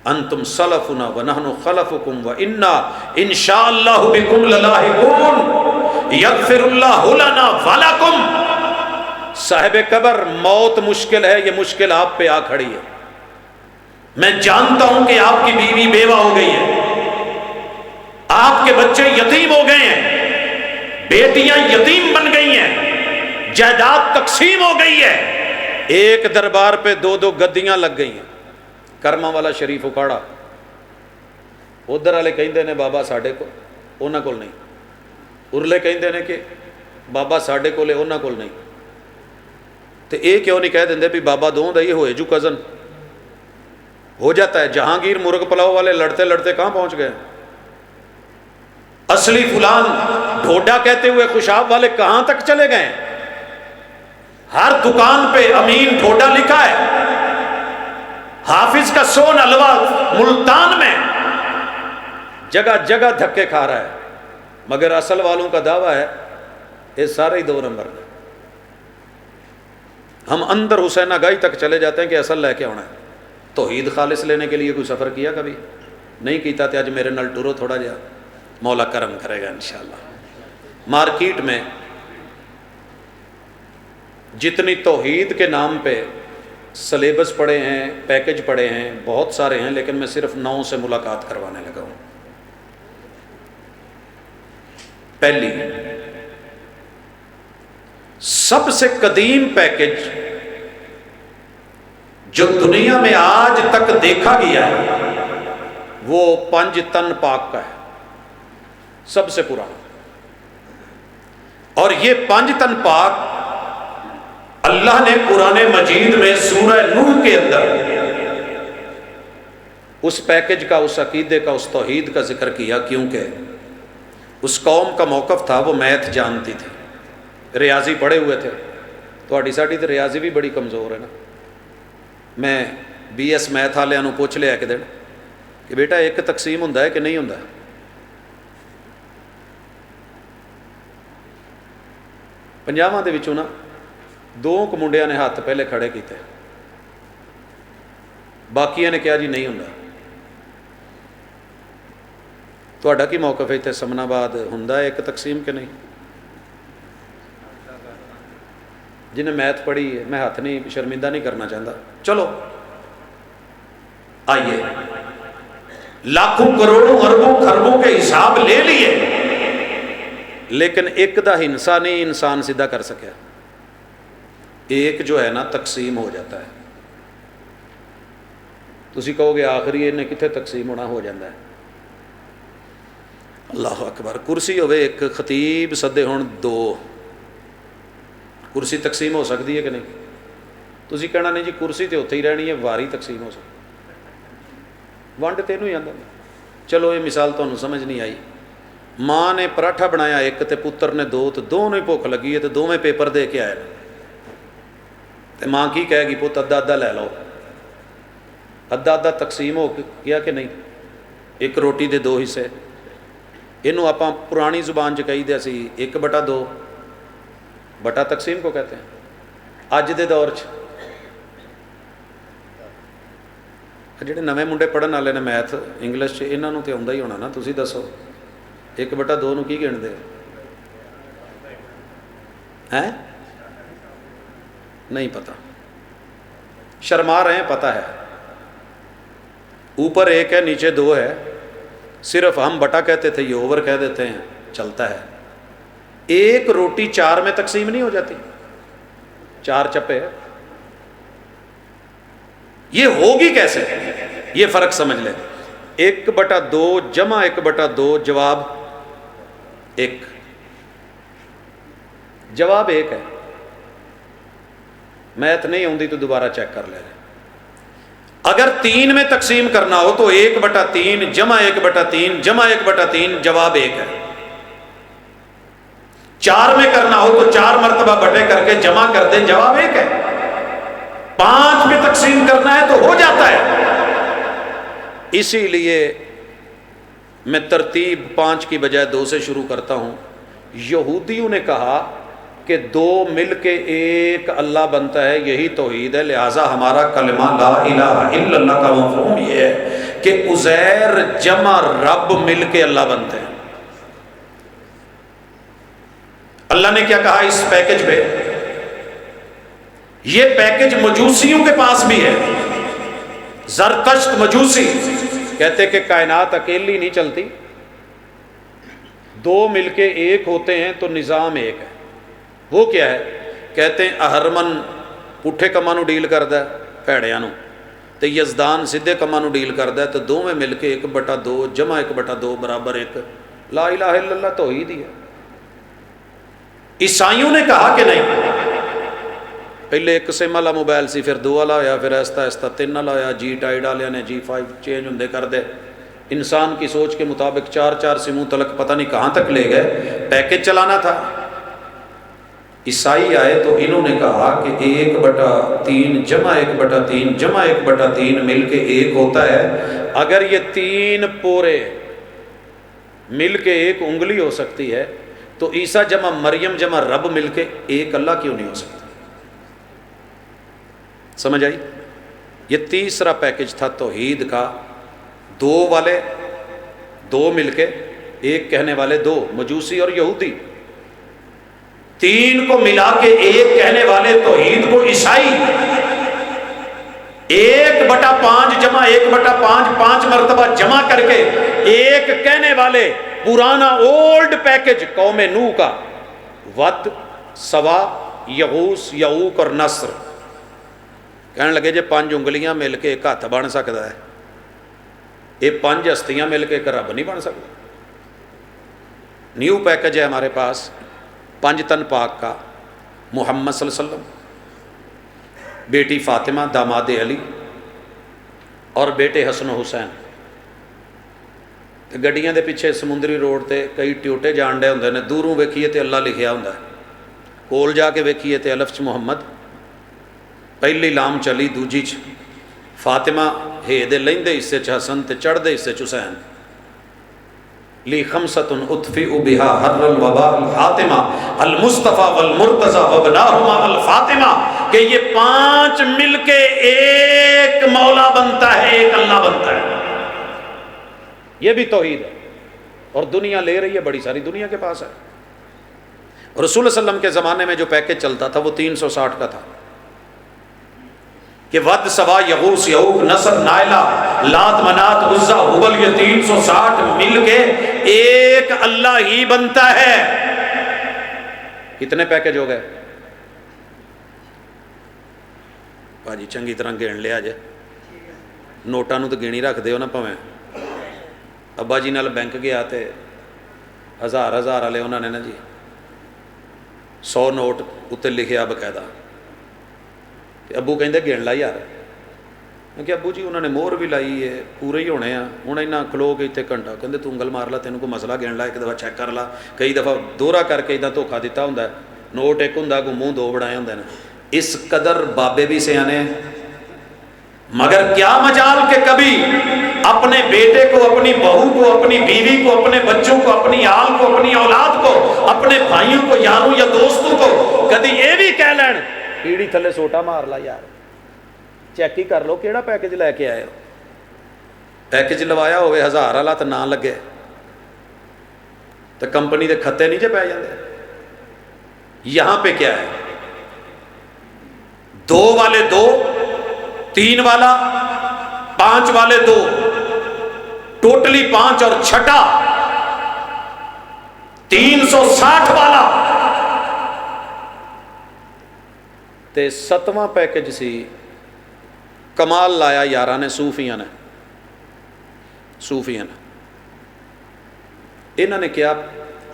[SPEAKER 1] انتم سلفنا ونحن خلفکم وانا انشاءاللہ بکم للاحقون یغفر اللہ لنا ولکم۔ صاحب قبر موت مشکل ہے، یہ مشکل آپ پہ آ کھڑی ہے۔ میں جانتا ہوں کہ آپ کی بیوی بیوہ ہو گئی ہے، آپ کے بچے یتیم ہو گئے ہیں، بیٹیاں یتیم بن گئی ہیں، جائیداد تقسیم ہو گئی ہے، ایک دربار پہ 2 گدیاں لگ گئی ہیں۔ کرما والا شریف اکاڑا، ادھر والے کہندے نے بابا ساڈے کو، انہاں کول نہیں، ارلے کہندے نے کہ بابا ساڈے کول ہے، انہاں کول نہیں، تے اے کیوں نہیں کہہ دیندے بھی بابا دوں دا یہ ہوئے جو کزن ہو جاتا ہے۔ جہانگیر مرغ پلاؤ والے لڑتے لڑتے کہاں پہنچ گئے؟ اصلی فلان ڈھوڈا کہتے ہوئے خوشاب والے کہاں تک چلے گئے؟ ہر دکان پہ امین ڈھوڈا لکھا ہے، حافظ کا سون حلوہ ملتان میں جگہ جگہ دھکے کھا رہا ہے، مگر اصل والوں کا دعویٰ ہے یہ سارے ہی 2 نمبر میں۔ ہم اندر حسینہ گائی تک چلے جاتے ہیں کہ اصل لے کے آنا ہے۔ توحید خالص لینے کے لیے کوئی سفر کیا کبھی؟ نہیں کیتا تے اج میرے نال ٹرو تھوڑا جہا، مولا کرم کرے گا انشاءاللہ۔ مارکیٹ میں جتنی توحید کے نام پہ سلیبس پڑھے ہیں، پیکج پڑھے ہیں، بہت سارے ہیں، لیکن میں صرف 9 سے ملاقات کروانے لگا ہوں۔ پہلی سب سے قدیم پیکج جو دنیا میں آج تک دیکھا گیا ہے وہ 5 تن پاک کا ہے، سب سے پرانا۔ اور یہ 5 تن پاک اللہ نے قرآن مجید میں سورہ نوح کے اندر اس پیکج کا، اس عقیدے کا، اس توحید کا ذکر کیا، کیونکہ اس قوم کا موقف تھا وہ میتھ جانتی تھی، ریاضی پڑھے ہوئے تھے۔ تھوڑی ساڈی تو ریاضی بھی بڑی کمزور ہے نا۔ میں BS میتھ والوں نوں پوچھ لیا ایک دن کہ بیٹا ایک تقسیم ہوندا ہے کہ نہیں ہوندا؟ پنجاباں دے وچوں نا 2 منڈیاں نے ہاتھ پہلے کھڑے کیتے، باقیاں نے کہا جی نہیں ہوندا۔ تہاڈا کی موقف ہے اتنے سمنا آباد ہوندا ہے ایک تقسیم کہ نہیں؟ جنہیں میتھ پڑھی ہے، میں ہاتھ نہیں شرمندہ نہیں کرنا چاہتا۔ چلو آئیے، لاکھوں کروڑوں اربوں خربوں کے حساب لے لیے، لیکن ایک دا ہنسا نہیں انسان سیدھا کر سکیا۔ ایک جو ہے نا تقسیم ہو جاتا ہے، تسی کہو گے آخری انہیں کتنے تقسیم ہونا، ہو جاتا ہے۔ اللہ اکبر، کرسی ہوئے ایک، خطیب سدے ہون 2، کرسی تقسیم ہو سکتی ہے کہ نہیں؟ تسی کہنا نہیں جی کرسی تے اتھے ہی رہنی ہے، واری تقسیم ہو سکتی، ونڈ تینوں ہی آندا۔ چلو یہ مثال تمہیں سمجھ نہیں آئی۔ ماں نے پراٹھا بنایا ایک تے پتر نے 2، تو دونوں ہی بھوک لگی ہے تو دونوں پیپر دے کے آئے، تے ماں کی کہے گی پت ادھا ادھا لے لو، ادھا ادھا تقسیم ہو گیا کہ نہیں؟ ایک روٹی دے 2 حصے، اینوں آپاں پرانی زبان چ کہی دے سی 1/2، بٹا تقسیم کو کہتے ہیں۔ اج دے دور چ جڑے نویں منڈے پڑھن والے نے میتھ انگلش چ، انہاں نوں تے آਉਂدا ہی ہونا نا، تسی دسو 1/2 نوں کی گنتے ہیں؟ نہیں پتہ۔ شرما رہے ہیں پتہ ہے، اوپر ایک ہے نیچے دو ہے، صرف ہم بٹا کہتے تھے یہ اوور کہہ دیتے ہیں، چلتا ہے۔ ایک روٹی 4 میں تقسیم نہیں ہو جاتی، 4 چپے، یہ ہوگی کیسے؟ یہ فرق سمجھ لیں، 1/2 جمع 1/2 جواب 1، جواب 1 ہے۔ میتھ نہیں ہوندی تو دوبارہ چیک کر لے۔ اگر 3 میں تقسیم کرنا ہو تو 1/3 جمع 1/3 جمع 1/3 جواب 1 ہے۔ 4 میں کرنا ہو تو 4 مرتبہ بٹے کر کے جمع کر دیں، جواب 1 ہے۔ 5 میں تقسیم کرنا ہے تو ہو جاتا ہے۔ اسی لیے میں ترتیب 5 کی بجائے 2 سے شروع کرتا ہوں۔ یہودیوں نے کہا کہ 2 مل کے ایک اللہ بنتا ہے، یہی توحید ہے، لہٰذا ہمارا کلمہ لا الہ الا اللہ کا مفہوم یہ ہے کہ عزیر جمع رب مل کے اللہ بنتے ہیں۔ اللہ نے کیا کہا اس پیکج پہ؟ یہ پیکج مجوسیوں کے پاس بھی ہے۔ زرتشت مجوسی کہتے کہ کائنات اکیلی نہیں چلتی، 2 مل کے ایک ہوتے ہیں تو نظام ایک ہے۔ وہ کیا ہے؟ کہتے ہیں اہرمن پٹھے کماں نو ڈیل کردا ہے پیڑیاں نو، تے یزدان سیدھے کماں نو ڈیل کردا ہے، تو دوویں مل کے 1/2 جمع 1/2 برابر 1۔ لا الہ الا اللہ توحید ہی ہے۔ عیسائیوں نے کہا کہ نہیں، پہلے 1 سم والا موبائل سی، پھر 2 والا ہویا، پھر آہستہ آہستہ 3 والا ہویا، جی ٹائیڈ والے نے G5 چینج ہوندے کر دے، انسان کی سوچ کے مطابق 4 سموں تلک پتہ نہیں کہاں تک لے گئے، پیکج چلانا تھا۔ عیسائی آئے تو انہوں نے کہا کہ 1/3 جمع 1/3 جمع 1/3 مل کے ایک ہوتا ہے۔ اگر یہ 3 پورے مل کے ایک انگلی ہو سکتی ہے تو عیسیٰ جمع مریم جمع رب مل کے ایک اللہ کیوں نہیں ہو سکتا؟ سمجھ آئی؟ یہ تیسرا پیکج تھا توحید کا، 2 والے 2 مل کے ایک کہنے والے 2 مجوسی اور یہودی، 3 کو ملا کے ایک کہنے والے توحید کو عیسائی، 1/5 جمع 1/5 5 مرتبہ جمع کر کے ایک کہنے والے پرانا اولڈ پیکج قوم نوح کا، ود سوا یغوس یعوق اور نصر، کہنے لگے جی 5 انگلیاں مل کے ایک ہاتھ بن سکتا ہے، یہ 5 ہستیاں مل کے ایک رب نہیں بن سکتا۔ نیو پیکج ہے ہمارے پاس 5 تن پاک کا، محمد صلی اللہ علیہ وسلم، بیٹی فاطمہ داماد علی اور بیٹے حسن و حسین۔ گڈیاں دے پیچھے سمندری روڈ تے کئی ٹیوٹے جان ڈے ہوندے نے، دوروں ویکھیے تے اللہ لکھیا ہوندا ہے، کول جا کے ویکھیے تے الف چ محمد، پہلی لام چلی دوجی چ فاطمہ، ہے دے لیندے حصے چ حسن تے چڑھ دے حصے چ حسین۔ لی خمسۃ اطفئ بہا حر الوباء الحاتمہ المصطفیٰ والمرتضی وابناہما الفاطمہ، کہ یہ 5 مل کے ایک مولا بنتا ہے، ایک اللہ بنتا ہے۔ یہ بھی توحید ہے، اور دنیا لے رہی ہے، بڑی ساری دنیا کے پاس ہے۔ رسول اللہ علیہ وسلم کے زمانے میں جو پیکج چلتا تھا وہ 360 کا تھا، کہ ود سوا یغوس یعوق نصر نائلہ لات منات عزا حبل، یہ 360 مل کے ایک اللہ ہی بنتا ہے۔ کتنے پیکج ہو گئے باجی؟ چنگی طرح گن لیا جے، نوٹاں نو تو گنی رکھ دیو نا، پویں ابا جی نال بینک گیا تے 1000 والے انہوں نے نا جی 100 نوٹ اتنے لکھیا باقاعدہ، ابو کہندے گن لا یار، میں کہ ابو جی انہوں نے مہر بھی لائی ہے، پورے ہی ہونے ہیں، ہوں اینا کھلو کے اتنے گھنٹہ، کہندے تو انگل مار لا، تینوں کوئی مسئلہ گن لا، ایک دفعہ چیک کر لا، کئی دفعہ دورہ کر کے ادھا دھوکھا دیتا ہوں، نوٹ ایک ہوں کو منہ 2 بڑھائے ہوں۔ اس قدر بابے بھی سیانے ہیں، مگر کیا مجال کہ کبھی اپنے بیٹے کو، اپنی بہو کو، اپنی بیوی کو، اپنے بچوں کو، اپنی آل کو، اپنی اولاد کو، اپنے بھائیوں کو، یاروں یا دوستوں کو کدی یہ بھی کہہ لین پیڑی تھلے سوٹا مار لا یار، چیک ہی کر لو کیڑا پیکج لے کے آئے ہو، پیکج لوایا ہوئے 1000 والا تو نہ لگے تو کمپنی دے کھتے نہیں جے پہ جاندے۔ یہاں پہ کیا ہے؟ 2 والے 2
[SPEAKER 3] 3 والا, 5 والے 2, ٹوٹلی 5 اور چھٹا 360 والا.
[SPEAKER 1] تے 7واں پیکج سی, کمال لایا یاراں نے صوفیاں نے. انہوں نے کیا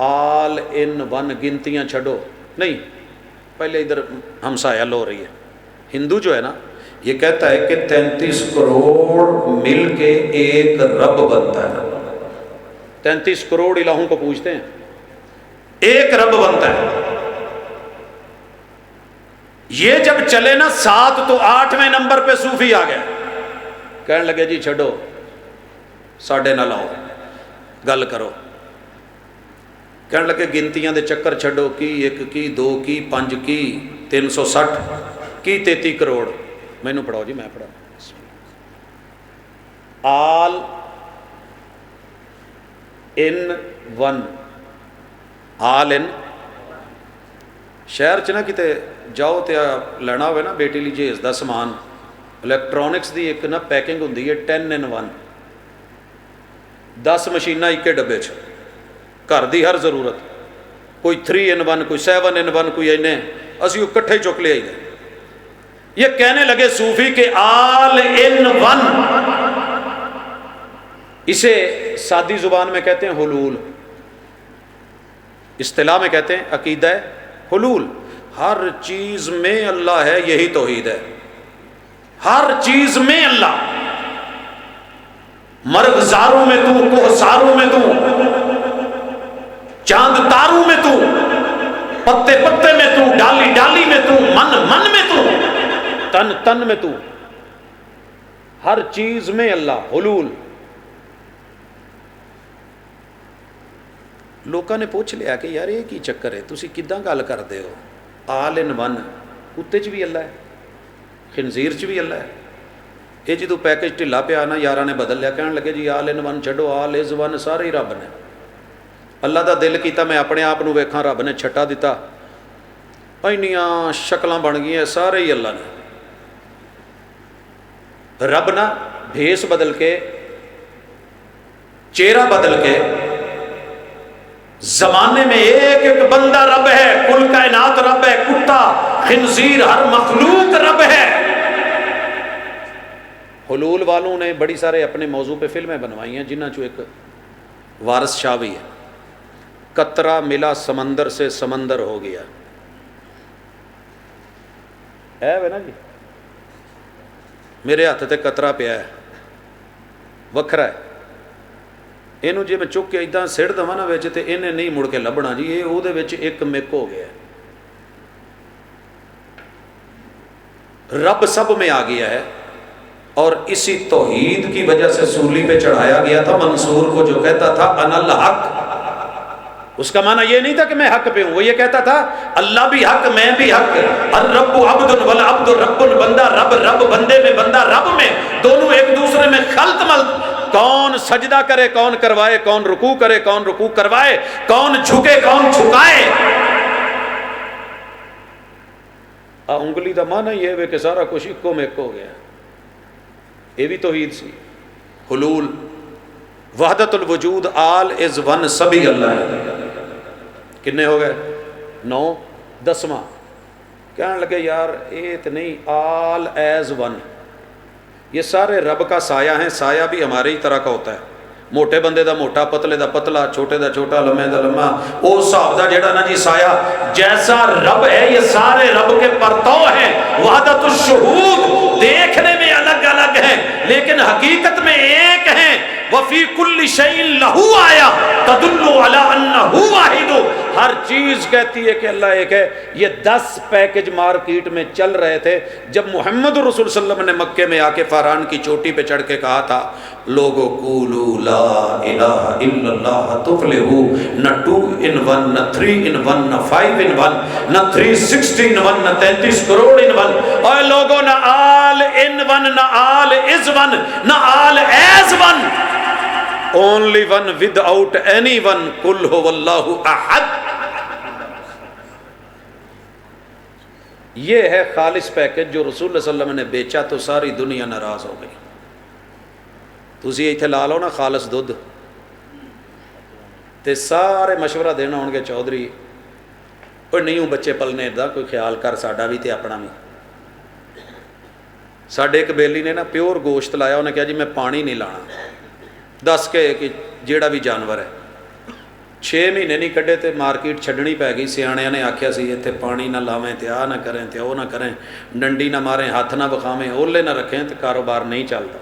[SPEAKER 1] آل ان ون, گنتیاں چھڈو نہیں, پہلے ادھر ہمسایہ لو رہی ہے. ہندو جو ہے نا
[SPEAKER 3] یہ کہتا ہے کہ 33 کروڑ مل کے ایک رب بنتا ہے.
[SPEAKER 1] 33 کروڑ الہوں کو پوجتے ہیں,
[SPEAKER 3] ایک رب بنتا ہے. یہ جب چلے نا 7 تو 8ویں نمبر پہ صوفی آ گئے.
[SPEAKER 1] کہنے لگے جی چھڈو,
[SPEAKER 3] ساڈے نہ لاؤ,
[SPEAKER 1] گل کرو. کہنے لگے گنتیاں دے چکر چھڈو, کی 1 کی 2 کی 5 کی
[SPEAKER 3] 360
[SPEAKER 1] کی 33 کروڑ. مینوں پڑھاؤ جی, میں پڑھا. آل ان ون, آل ان. شہر چ نا کتے جاؤ تے لینا ہوئے نا بیٹی لی جہیز دا سامان, الیکٹرانکس دی ایک نا پیکنگ ہوندی ہے 10 in 1, 10 مشیناں ایک ڈبے چ, گھر دی ہر ضرورت. کوئی 3 in 1, کوئی 7 in 1, کوئی اینے, اسی وہ کٹھے چک لے آئی گئے. یہ کہنے لگے صوفی کہ آل ان ون, اسے سادی زبان میں کہتے ہیں حلول, اصطلاح میں کہتے ہیں عقیدہ حلول. ہر چیز میں اللہ ہے, یہی توحید ہے. ہر چیز میں اللہ,
[SPEAKER 3] مرغزاروں میں تو, کوہساروں میں تو, چاند تاروں میں تو, پتے پتے میں تو, ڈالی ڈالی میں تو, من من میں تو,
[SPEAKER 1] تن تن میں تو, ہر چیز میں اللہ. حلول. لوگوں نے پوچھ لیا کہ یار یہ کی چکر ہے, تسی کداں گل کردے ہو؟ آل ان ون, کتے چ بھی اللہ ہے, خنزیر چ بھی اللہ ہے. یہ جدو پیکج ڈھلا پیا نا یاراں نے بدل لیا, کہنے لگے جی آل in one چھڈو, all is one, سارے ہی رب نے. اللہ دا دل کیتا میں اپنے آپ نو ویکھاں, رب نے چھٹا دیتا, اینیاں شکلاں بن گئیں, سارے ہی اللہ نے.
[SPEAKER 3] رب نا بھیس بدل کے, چہرہ بدل کے, زمانے میں ایک ایک بندہ رب ہے, کل کائنات رب ہے, کتا خنزیر ہر مخلوق رب ہے.
[SPEAKER 1] حلول والوں نے بڑی سارے اپنے موضوع پہ فلمیں بنوائی ہیں, جنہاں چو ایک وارث شاہ بھی ہے. قطرہ ملا سمندر سے سمندر ہو گیا, ہے نا جی, میرے ہاتھ تے قطرہ پیا ہے, وکھرا ہے. اینو جی میں چک کے اداں سڑ دواں نا وچ تے انہیں نہیں مڑ کے لبنا جی, یہ او دے وچ ایک مک ہو گیا.
[SPEAKER 3] رب سب میں آ گیا ہے, اور اسی توحید کی وجہ سے سولی پہ چڑھایا گیا تھا منصور کو, جو کہتا تھا انا الحق.
[SPEAKER 1] اس کا معنی یہ نہیں تھا کہ میں حق پہ ہوں, وہ یہ کہتا تھا
[SPEAKER 3] اللہ بھی حق, میں بھی حق. الرب عبد والعبد رب, بندہ رب, رب بندے میں, بندہ رب میں, دونوں ایک دوسرے میں خلط ملط.
[SPEAKER 1] کون سجدہ کرے کون کروائے, کون رکوع کرے کون رکوع کروائے,
[SPEAKER 3] کون جھکے کون جھکائے.
[SPEAKER 1] انگلی دا معنی یہ ہے کہ سارا کچھ اکو میں ایک ہو گیا. یہ بھی توحید سی.
[SPEAKER 3] حلول, وحدت الوجود, آل از ون, سبھی اللہ ہے.
[SPEAKER 1] کنے ہو گئے 9. 10واں کہنے لگے یار یہ تو نہیں, آل ایز ون, یہ سارے رب کا سایہ ہیں. سایہ بھی ہمارے ہی طرح کا ہوتا ہے, موٹے بندے دا موٹا, پتلے دا پتلا, چھوٹے دا چھوٹا, لمے دا لمہ.
[SPEAKER 3] او صاحب دا جڑا نا جی سایہ جیسا رب ہے, یہ سارے رب کے پرتو ہیں. وحدت الشہود دیکھنے میں الگ الگ ہیں لیکن حقیقت میں ایک ہیں. وفی کل شیء لہو آیا تدل علی انہ واحد,
[SPEAKER 1] ہر چیز کہتی ہے کہ اللہ ایک ہے. یہ 10 پیکج مارکیٹ میں چل رہے تھے جب محمد رسول صلی اللہ علیہ وسلم نے مکے میں آ کے فاران کی چوٹی پہ چڑھ کے کہا تھا لوگو قولو لا الہ الا اللہ تفلحو.
[SPEAKER 3] نہ 2 in 1, نہ 3 in 1, نہ 5 in 1, نہ 360 in 1, نہ 33 کروڑ in 1.
[SPEAKER 1] اور لوگوں نہ آل ان ون, نہ آل از ون,
[SPEAKER 3] نہ آل as one,
[SPEAKER 1] only one without anyone, قل هو اللہ احد. یہ ہے خالص پیکج جو رسول اللہ صلی اللہ علیہ وسلم نے بیچا تو ساری دنیا ناراض ہو گئی. تسی ایتھے لا لو نا خالص دودھ تے سارے مشورہ دینا ہون گے چودھری کوئی نہیں ہوں بچے پلنے دا کوئی خیال کر ساڈا بھی تے اپنا بھی. ساڈے ایک بیلی نے نا پیور گوشت لایا, انہیں کہا جی میں پانی نہیں لانا, دس کے کہ جیڑا بھی جانور ہے. 6 مہینے نہیں کڈے تے مارکیٹ چھڈنی پی گئی. سیاਣیاں نے آکھیا سی اتنے پانی نہ لاویں تے آ نہ کریں تے وہ نہ کریں, ڈنڈی نہ ماریں, ہاتھ نہ بکھاویں, اولے نہ رکھیں تے کاروبار نہیں چلتا.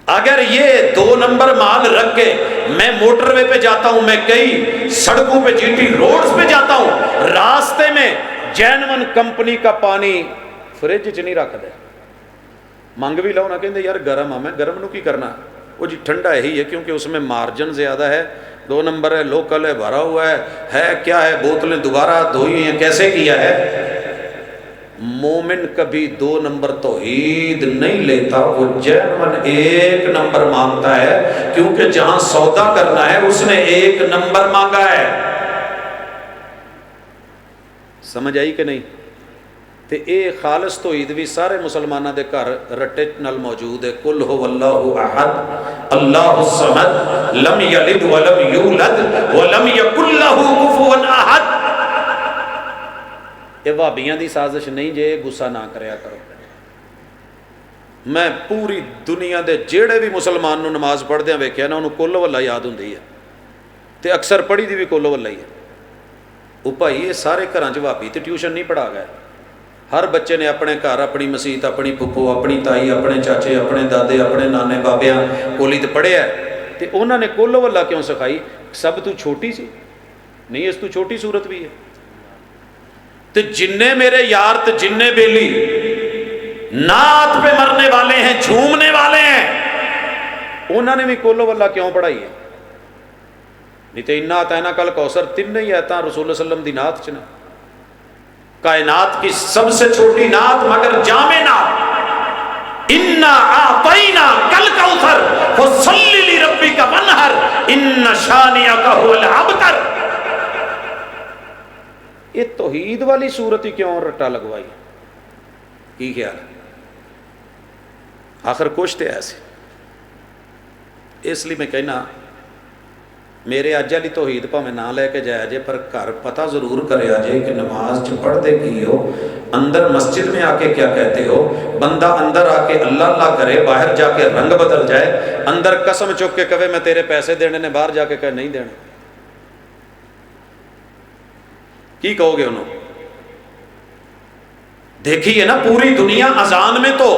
[SPEAKER 3] اگر یہ 2 نمبر مال رکھ کے میں موٹر وے پہ جاتا ہوں, میں کئی سڑکوں پہ جی ٹی روڈز پہ جاتا ہوں, راستے میں
[SPEAKER 1] جینون کمپنی کا پانی فریج چ نہیں رکھ دے, منگ بھی لو نہ کہندے یار گرم آ, میں گرم نو کی کرنا, وہ جی ٹھنڈا یہی ہے کیونکہ اس میں مارجن زیادہ ہے, 2 نمبر ہے, لوکل ہے, بھرا ہوا ہے کیا ہے, بوتلیں دوبارہ دھوئی ہیں, کیسے کیا ہے. مومن کبھی 2 نمبر توحید نہیں لیتا, وہ جینون 1 نمبر مانگتا ہے, کیونکہ جہاں سودا کرنا ہے اس نے 1 نمبر مانگا ہے. سمجھ آئی کہ نہیں؟ تے اے خالص توحید بھی سارے مسلمانوں دے گھر رٹے نال موجود ہے. قل هو اللہ احد اللہ الصمد لم یلد ولم یولد ولم یکن له کفوا احد. یہ وہابیاں دی سازش نہیں جے, غصہ نہ کریا کرو. میں پوری دنیا دے جیڑے بھی مسلمان نو نماز پڑھدیاں ویکھیا نا, انہوں کل واللہ یاد ہوندی ہے تے اکثر پڑھی دی بھی کل واللہ ہی ہے. وہ بھائی یہ سارے گھراں چ وہابی تے ٹیوشن نہیں پڑھا گئے. ہر بچے نے اپنے گھر اپنی مسیت, اپنی پھپھو, اپنی تائی, اپنے چاچے, اپنے دادے, اپنے نانے بابیاں کولی تے پڑھیا ہے. تے انہوں نے کل واللہ کیوں سکھائی؟ سب تو چھوٹی سی نہیں, اس تو چھوٹی صورت بھی ہے.
[SPEAKER 3] تے جننے میرے یار تے جننے بیلی نعت پہ مرنے والے ہیں, جھومنے والے ہیں,
[SPEAKER 1] انہوں نے بھی کل واللہ کیوں پڑھائی ہے؟ نہیں تے انا اعطیناک الکوثر 3 ہی آیتاں رسول اللہ صلی اللہ علیہ وسلم دی نعت چ نا.
[SPEAKER 3] کائنات کی سب سے چھوٹی نعت مگر جامع نعت, انا اعطینا کل کوثر فصلی لربک وانحر ان شانئک هو الابتر.
[SPEAKER 1] یہ توحید والی صورت ہی کیوں رٹا لگوائی؟ کی خیال ہے؟ آخر کچھ تو ایسے. اس لیے میں کہنا میرے اج والی توحید پاویں نہ لے کے جایا جے, پر گھر پتہ ضرور کریا جے کہ نماز چ پڑھتے کی ہو, اندر مسجد میں آ کے کیا کہتے ہو. بندہ اندر آ کے اللہ اللہ کرے, باہر جا کے رنگ بدل جائے, اندر قسم چک کے کہے میں تیرے پیسے دینے نے, باہر جا کے کہے نہیں دینے. کی کہو گے انہوں؟
[SPEAKER 3] دیکھیے نا پوری دنیا اذان میں تو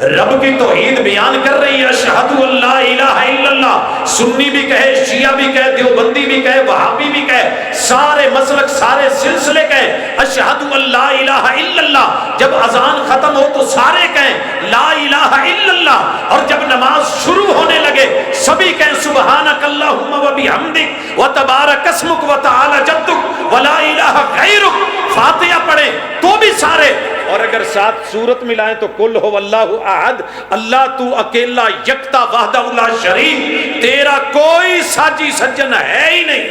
[SPEAKER 3] رب کی توحید بیان کر رہی ہے, اشہد اللہ الہ الا اللہ. سنی بھی کہے, شیعہ بھی کہے, دیوبندی بھی کہے, وہابی بھی کہے, سارے مسلک سارے سلسلے کہیں اشہد اللہ الہ الا اللہ. جب اذان ختم ہو تو سارے کہیں لا الہ الا اللہ, اور جب نماز شروع ہونے لگے سبھی کہیں سبحانک اللہم و بحمدک و تبارک اسمک و تعالی جدک و لا الہ غیرک. فاتحہ پڑھیں تو بھی سارے,
[SPEAKER 1] اور اگر ساتھ صورت ملائیں تو کل ہو اللہ احد, اللہ تو اکیلا یکتا وحدہ لا شریک, تیرا کوئی ساجی سجن ہے ہی نہیں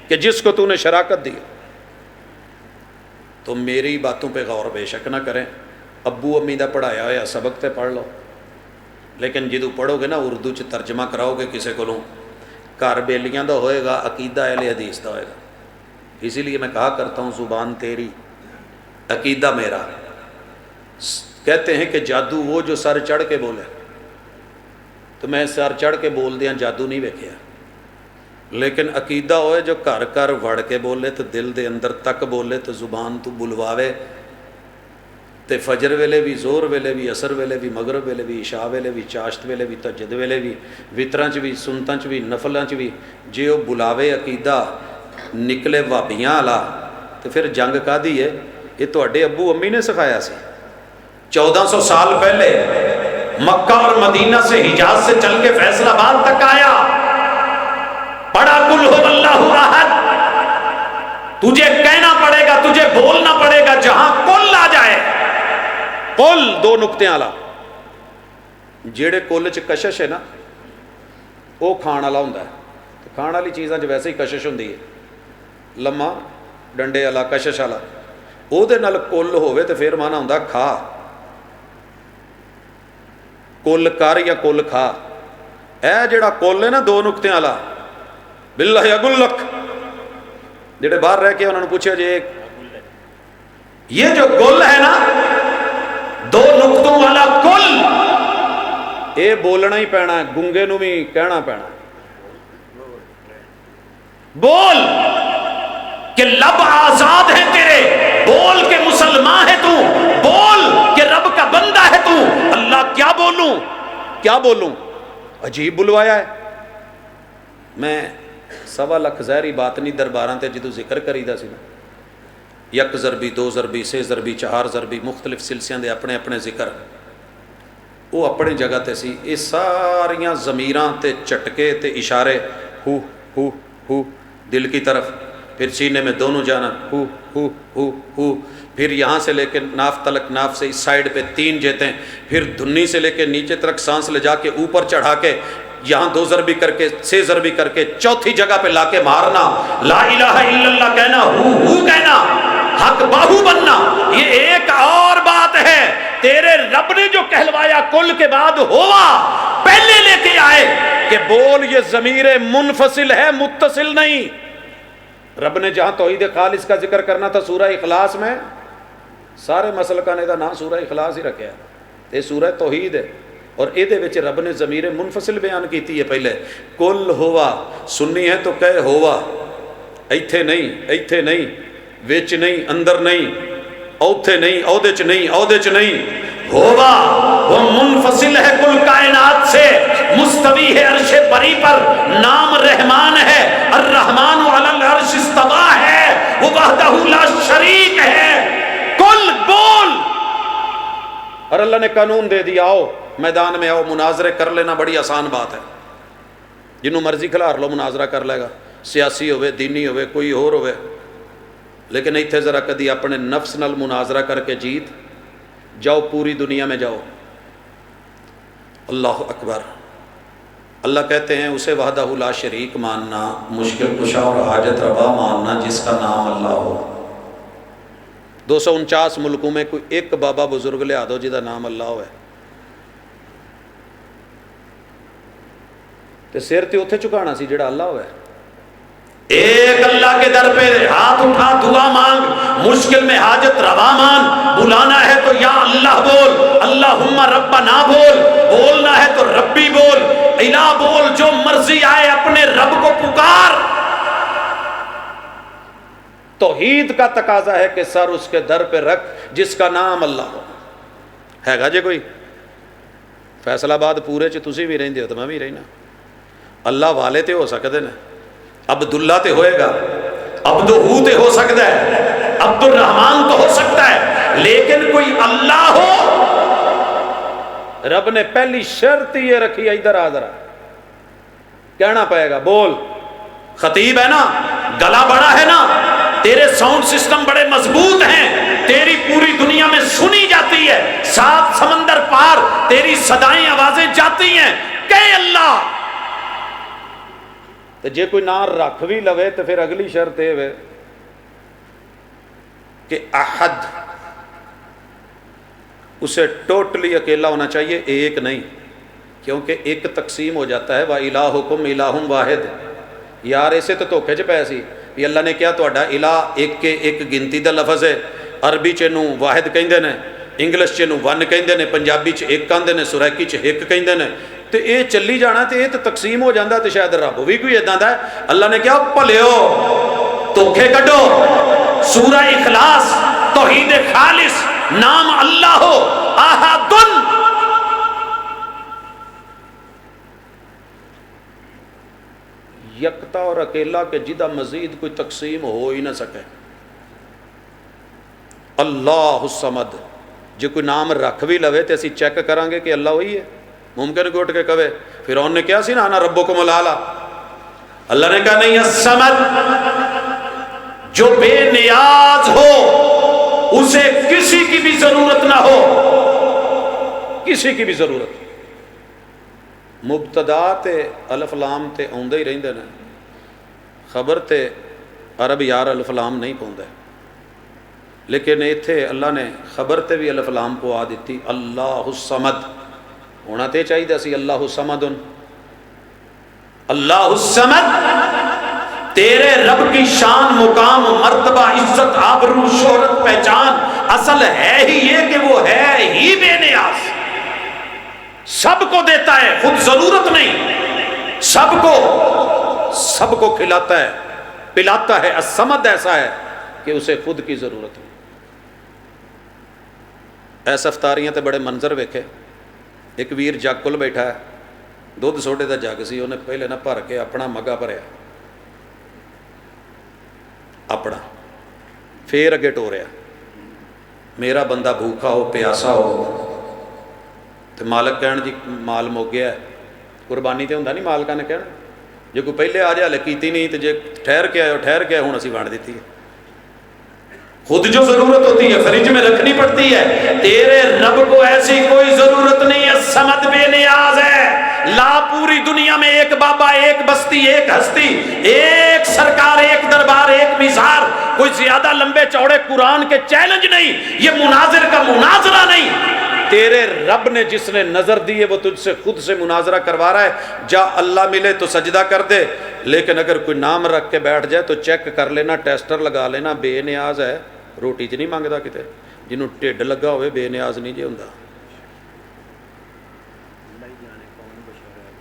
[SPEAKER 1] کہ جس کو تو نے شراکت دی. تو میری باتوں پہ غور بے شک نہ کریں. ابو امی دا پڑھایا ہوا سبق تے پڑھ لو, لیکن جدو پڑھو گے نا اردو چ ترجمہ کراؤ گے کسے کو, گھر بیلیاں دا ہوئے گا, عقیدہ اہل حدیث دا ہوئے گا. اسی لیے میں کہا کرتا ہوں زبان تیری عقیدہ میرا. کہتے ہیں کہ جادو وہ جو سر چڑھ کے بولے, تو میں سر چڑھ کے بول دیا جادو نہیں ویکھیا, لیکن عقیدہ ہوئے جو گھر گھر وڑ کے بولے تو دل دے اندر تک بولے تو زبان تو بلواوے تے فجر ویلے بھی, زور ویلے بھی, عصر ویلے بھی, مغرب ویلے بھی, عشاء ویلے بھی, چاشت ویلے بھی, تہجد ویلے بھی, وتراں چ بھی, سنتاں چ بھی, نفلاں چ بھی, جے وہ بلاوے عقیدہ نکلے وابیاں والا تو پھر جنگ کادی ہے؟ یہ تواڈے ابو امی نے سکھایا سی.
[SPEAKER 3] 1400 سال پہلے مکہ اور مدینہ سے حجاز سے چل کے فیصل آباد تک آیا, پڑھا قل هو اللہ احد. تجھے کہنا پڑے گا, تجھے بولنا پڑے گا, جہاں کل آ جائے.
[SPEAKER 1] کل 2 نقطے والا, جیڑے کل چ کشش ہے نا وہ کھان والا ہوندا ہے. تو کھان والی چیزاں چ ویسے ہی کشش ہوندی ہے. لما ਡੰਡੇ ਵਾਲਾ ਕਸ਼ਸ਼ ਵਾਲਾ, ਉਹਦੇ ਨਾਲ ਕੁੱਲ ਹੋਵੇ ਤੇ ਫਿਰ ਮਾਨਾ ਹੁੰਦਾ ਖਾ, ਕੁੱਲ ਕਰ ਜਾਂ ਕੁੱਲ ਖਾ। ਇਹ ਜਿਹੜਾ ਕੁੱਲ ਹੈ ਨਾ ਦੋ ਨੁਕਤਿਆਂ ਵਾਲਾ, ਬਿੱਲਾਹ ਅਗੁੱਲਕ, ਜਿਹੜੇ ਬਾਹਰ ਰਹਿ ਕੇ ਉਹਨਾਂ ਨੂੰ ਪੁੱਛਿਆ ਜੇ یہ جو گل ہے نا دو نقطوں والا کل، یہ بولنا ہی پینا ہے، گونگے نو بھی کہنا پینا ہے، بول کہ لب آزاد ہے تیرے، بول کہ مسلمان ہے تو، بول کہ رب کا بندہ ہے تو۔ اللہ کیا بولوں کیا بولوں، عجیب بلوایا ہے۔ میں 1.25 لکھ ظاہری بات نہیں درباراں تے جدو ذکر کری دا سی نا، یک ضربی، دو ضربی، سے ضربی، 4 ضربی، مختلف سلسلوں دے اپنے اپنے ذکر، وہ اپنی جگہ تے سی۔ یہ ساریاں ضمیراں تے چٹکے تے اشارے، ہو ہو ہو دل کی طرف، پھر سینے میں دونوں جانا، ہو ہو ہو ہو، پھر یہاں سے لے کے ناف تلک، ناف سے اس سائڈ پہ 3 جیتیں، پھر دھنی سے لے کے نیچے تک سانس لے جا کے اوپر چڑھا کے یہاں 2 ضربی کر کے، 6 ضربی کر کے، چوتھی جگہ پہ لا کے مارنا، لا الہ الا اللہ کہنا، ہو کہنا، حق باہو بننا۔ یہ ایک اور بات ہے، تیرے رب نے جو کہلوایا کل کے بعد ہوا، پہلے لے کے آئے کہ بول یہ ضمیر منفصل ہے، متصل نہیں۔ رب نے جہاں توحید خالص کا ذکر کرنا تھا سورہ اخلاص میں، سارے مسلکاں نے دا نام سورہ اخلاص ہی رکھا ہے، یہ سورہ توحید ہے، اور ایدے وچ رب نے ضمیر منفصل بیان کیتی ہے۔ پہلے کل ہوا، سنی ہے تو کہے ہوا، ایتھے نہیں، ایتھے نہیں، وچ نہیں، اندر نہیں، اوتھے نہیں، اودے چ نہیں، اودے چ نہیں، ہوا وہ منفصل ہے کل کائنات سے، مستوی ہے عرش بری پر، نام رحمان ہے، الرحمن علی العرش استوا ہے، وہ وحدہ لا شریک ہے۔ کل بول، اور اللہ نے قانون دے دیا، آؤ میدان میں آؤ، مناظرے کر لینا بڑی آسان بات ہے، جنہوں مرضی کھلار لو مناظرہ کر لے گا، سیاسی ہوئے، دینی ہوئے، کوئی اور ہوئے، لیکن ایتھے ذرا کدی اپنے نفس نال مناظرہ کر کے جیت جاؤ، پوری دنیا میں جاؤ۔ اللہ اکبر۔ اللہ کہتے ہیں اسے وحدہ لا شریک ماننا، مشکل کشا اور حاجت روا ماننا، جس کا نام اللہ ہو۔ 249 ملکوں میں کوئی ایک بابا بزرگ لیا دو جدا نام اللہ ہوئے، تے سر تے اتھے چکانا سی جڑا اللہ ہوئے۔ ایک اللہ کے در پہ ہاتھ اٹھا، دعا مانگ، مشکل میں حاجت روا مان، بلانا ہے تو یا اللہ بول، اللہم ربنا بول، بولنا ہے تو ربی بول، الہ بول، جو مرضی آئے اپنے رب کو پکار۔ توحید کا تقاضا ہے کہ سر اس کے در پہ رکھ جس کا نام اللہ ہو۔ ہے گا جے کوئی؟ فیصل آباد پورے چ تسی بھی رہندے ہو تو میں بھی رہنا، اللہ والے تے ہو سکتے ہیں، عبداللہ تے ہوئے گا، عبدہو تے ہو سکتا ہے، عبد الرحمن تو ہو سکتا ہے، لیکن کوئی اللہ ہو۔ رب نے پہلی شرط یہ رکھی ہے، ادھر آدھر کہنا پائے گا، بول۔ خطیب ہے نا، گلا بڑا ہے نا، تیرے ساؤنڈ سسٹم بڑے مضبوط ہیں، تیری پوری دنیا میں سنی جاتی ہے، 7 سمندر پار تیری صدائیں آوازیں جاتی ہیں، کہ اللہ۔ تو جے کوئی نہ رکھ بھی لوے تو پھر اگلی شرط ہے کہ احد، اسے ٹوٹلی اکیلا ہونا چاہیے، ایک نہیں، کیونکہ ایک تقسیم ہو جاتا ہے، وَإِلَٰهُكُمْ إِلَٰهٌ وَاحِدٌ۔ یار ایسے تو دھوکے چ پئے سی، یہ اللہ نے کیا تہاڈا الہ ایک کے ایک گنتی دا لفظ ہے، عربی چ نو واحد کہندے نے، انگلش چ نو ون کہندے نے، پنجابی چ ایک کہندے نے، سرائکی چ ایک کہندے نے، تے اے چلی جانا تے اے تے تقسیم ہو جاندا تے شاید رب بھی کوئی اداں دا ہے۔ اللہ نے کیا بھلیو دھوکے کڈو، سورہ اخلاص، توحید خالص، نام اللہ ہو، احدن، یکتا اور اکیلا کہ جدا مزید کوئی تقسیم ہو ہی نہ سکے۔ اللہ الصمد، جو کوئی نام رکھ بھی لوے تے اسی چیک کریں گے کہ اللہ وہی ہے، ممکن کہ اٹھ کے کہے فرعون نے کیا سی نا انا ربکم الاعلی، اللہ نے کہا نہیں، الصمد، جو بے نیاز ہو، اسے کسی کی بھی ضرورت نہ ہو، کسی کی بھی ضرورت۔ مبتدا تے الف لام تے اوندے ہی رہندے نے، خبر تے عرب یار الف لام نہیں پوندا، لیکن اتنے اللہ نے خبر تے بھی الف لام پوا دیتی، اللہ الصمد ہونا تے چاہیے سی اللہ الصمد، اللہ الصمد۔ تیرے رب کی شان، مقام، مرتبہ، عزت، آبرو، شہرت، پہچان اصل ہے ہی یہ کہ وہ ہے ہی بے نیاز، سب کو دیتا ہے، خود ضرورت نہیں، سب کو کھلاتا ہے، پلاتا ہے۔ الصمد ایسا ہے کہ اسے خود کی ضرورت نہیں۔ ایس افطاریاں تے بڑے منظر ویکھے، ایک ویر جگ کول بیٹھا ہے، دودھ سوڈے دا جگ سی، انہیں پہلے نہ بھر کے اپنا مگا بھریا، اپنا پھر اگے ٹوریا، میرا بندہ بھوکا ہو پیاسا ہو تو مالک کہن جی مال مک گیا ہے، قربانی تے ہوندا نہیں، مالکاں نے کہنا جے کوئی پہلے آ جائے ہلے کیتی نہیں تو جے ٹھہر کے آئے ہوں اسی وانڈ دیتی ہے۔ خود جو ضرورت ہوتی ہے فریج میں رکھنی پڑتی ہے، تیرے رب کو ایسی کوئی ضرورت نہیں ہے، سمد بے نیاز ہے، لا پوری دنیا میں ایک بابا، ایک بستی، ایک ہستی، ایک سرکار، ایک دربار، ایک میزار، کوئی زیادہ لمبے چوڑے قرآن کے چیلنج نہیں، یہ مناظر کا مناظرہ نہیں، تیرے رب نے جس نے نظر دی ہے وہ تجھ سے خود سے مناظرہ کروا رہا ہے۔ جا اللہ ملے تو سجدہ کر دے، لیکن اگر کوئی نام رکھ کے بیٹھ جائے تو چیک کر لینا، ٹیسٹر لگا لینا، بے نیاز ہے، روٹی چ نہیں مانگدا کتے، جنہوں ٹھڈ لگا ہوئے بے نیاز نہیں جے ہوندا،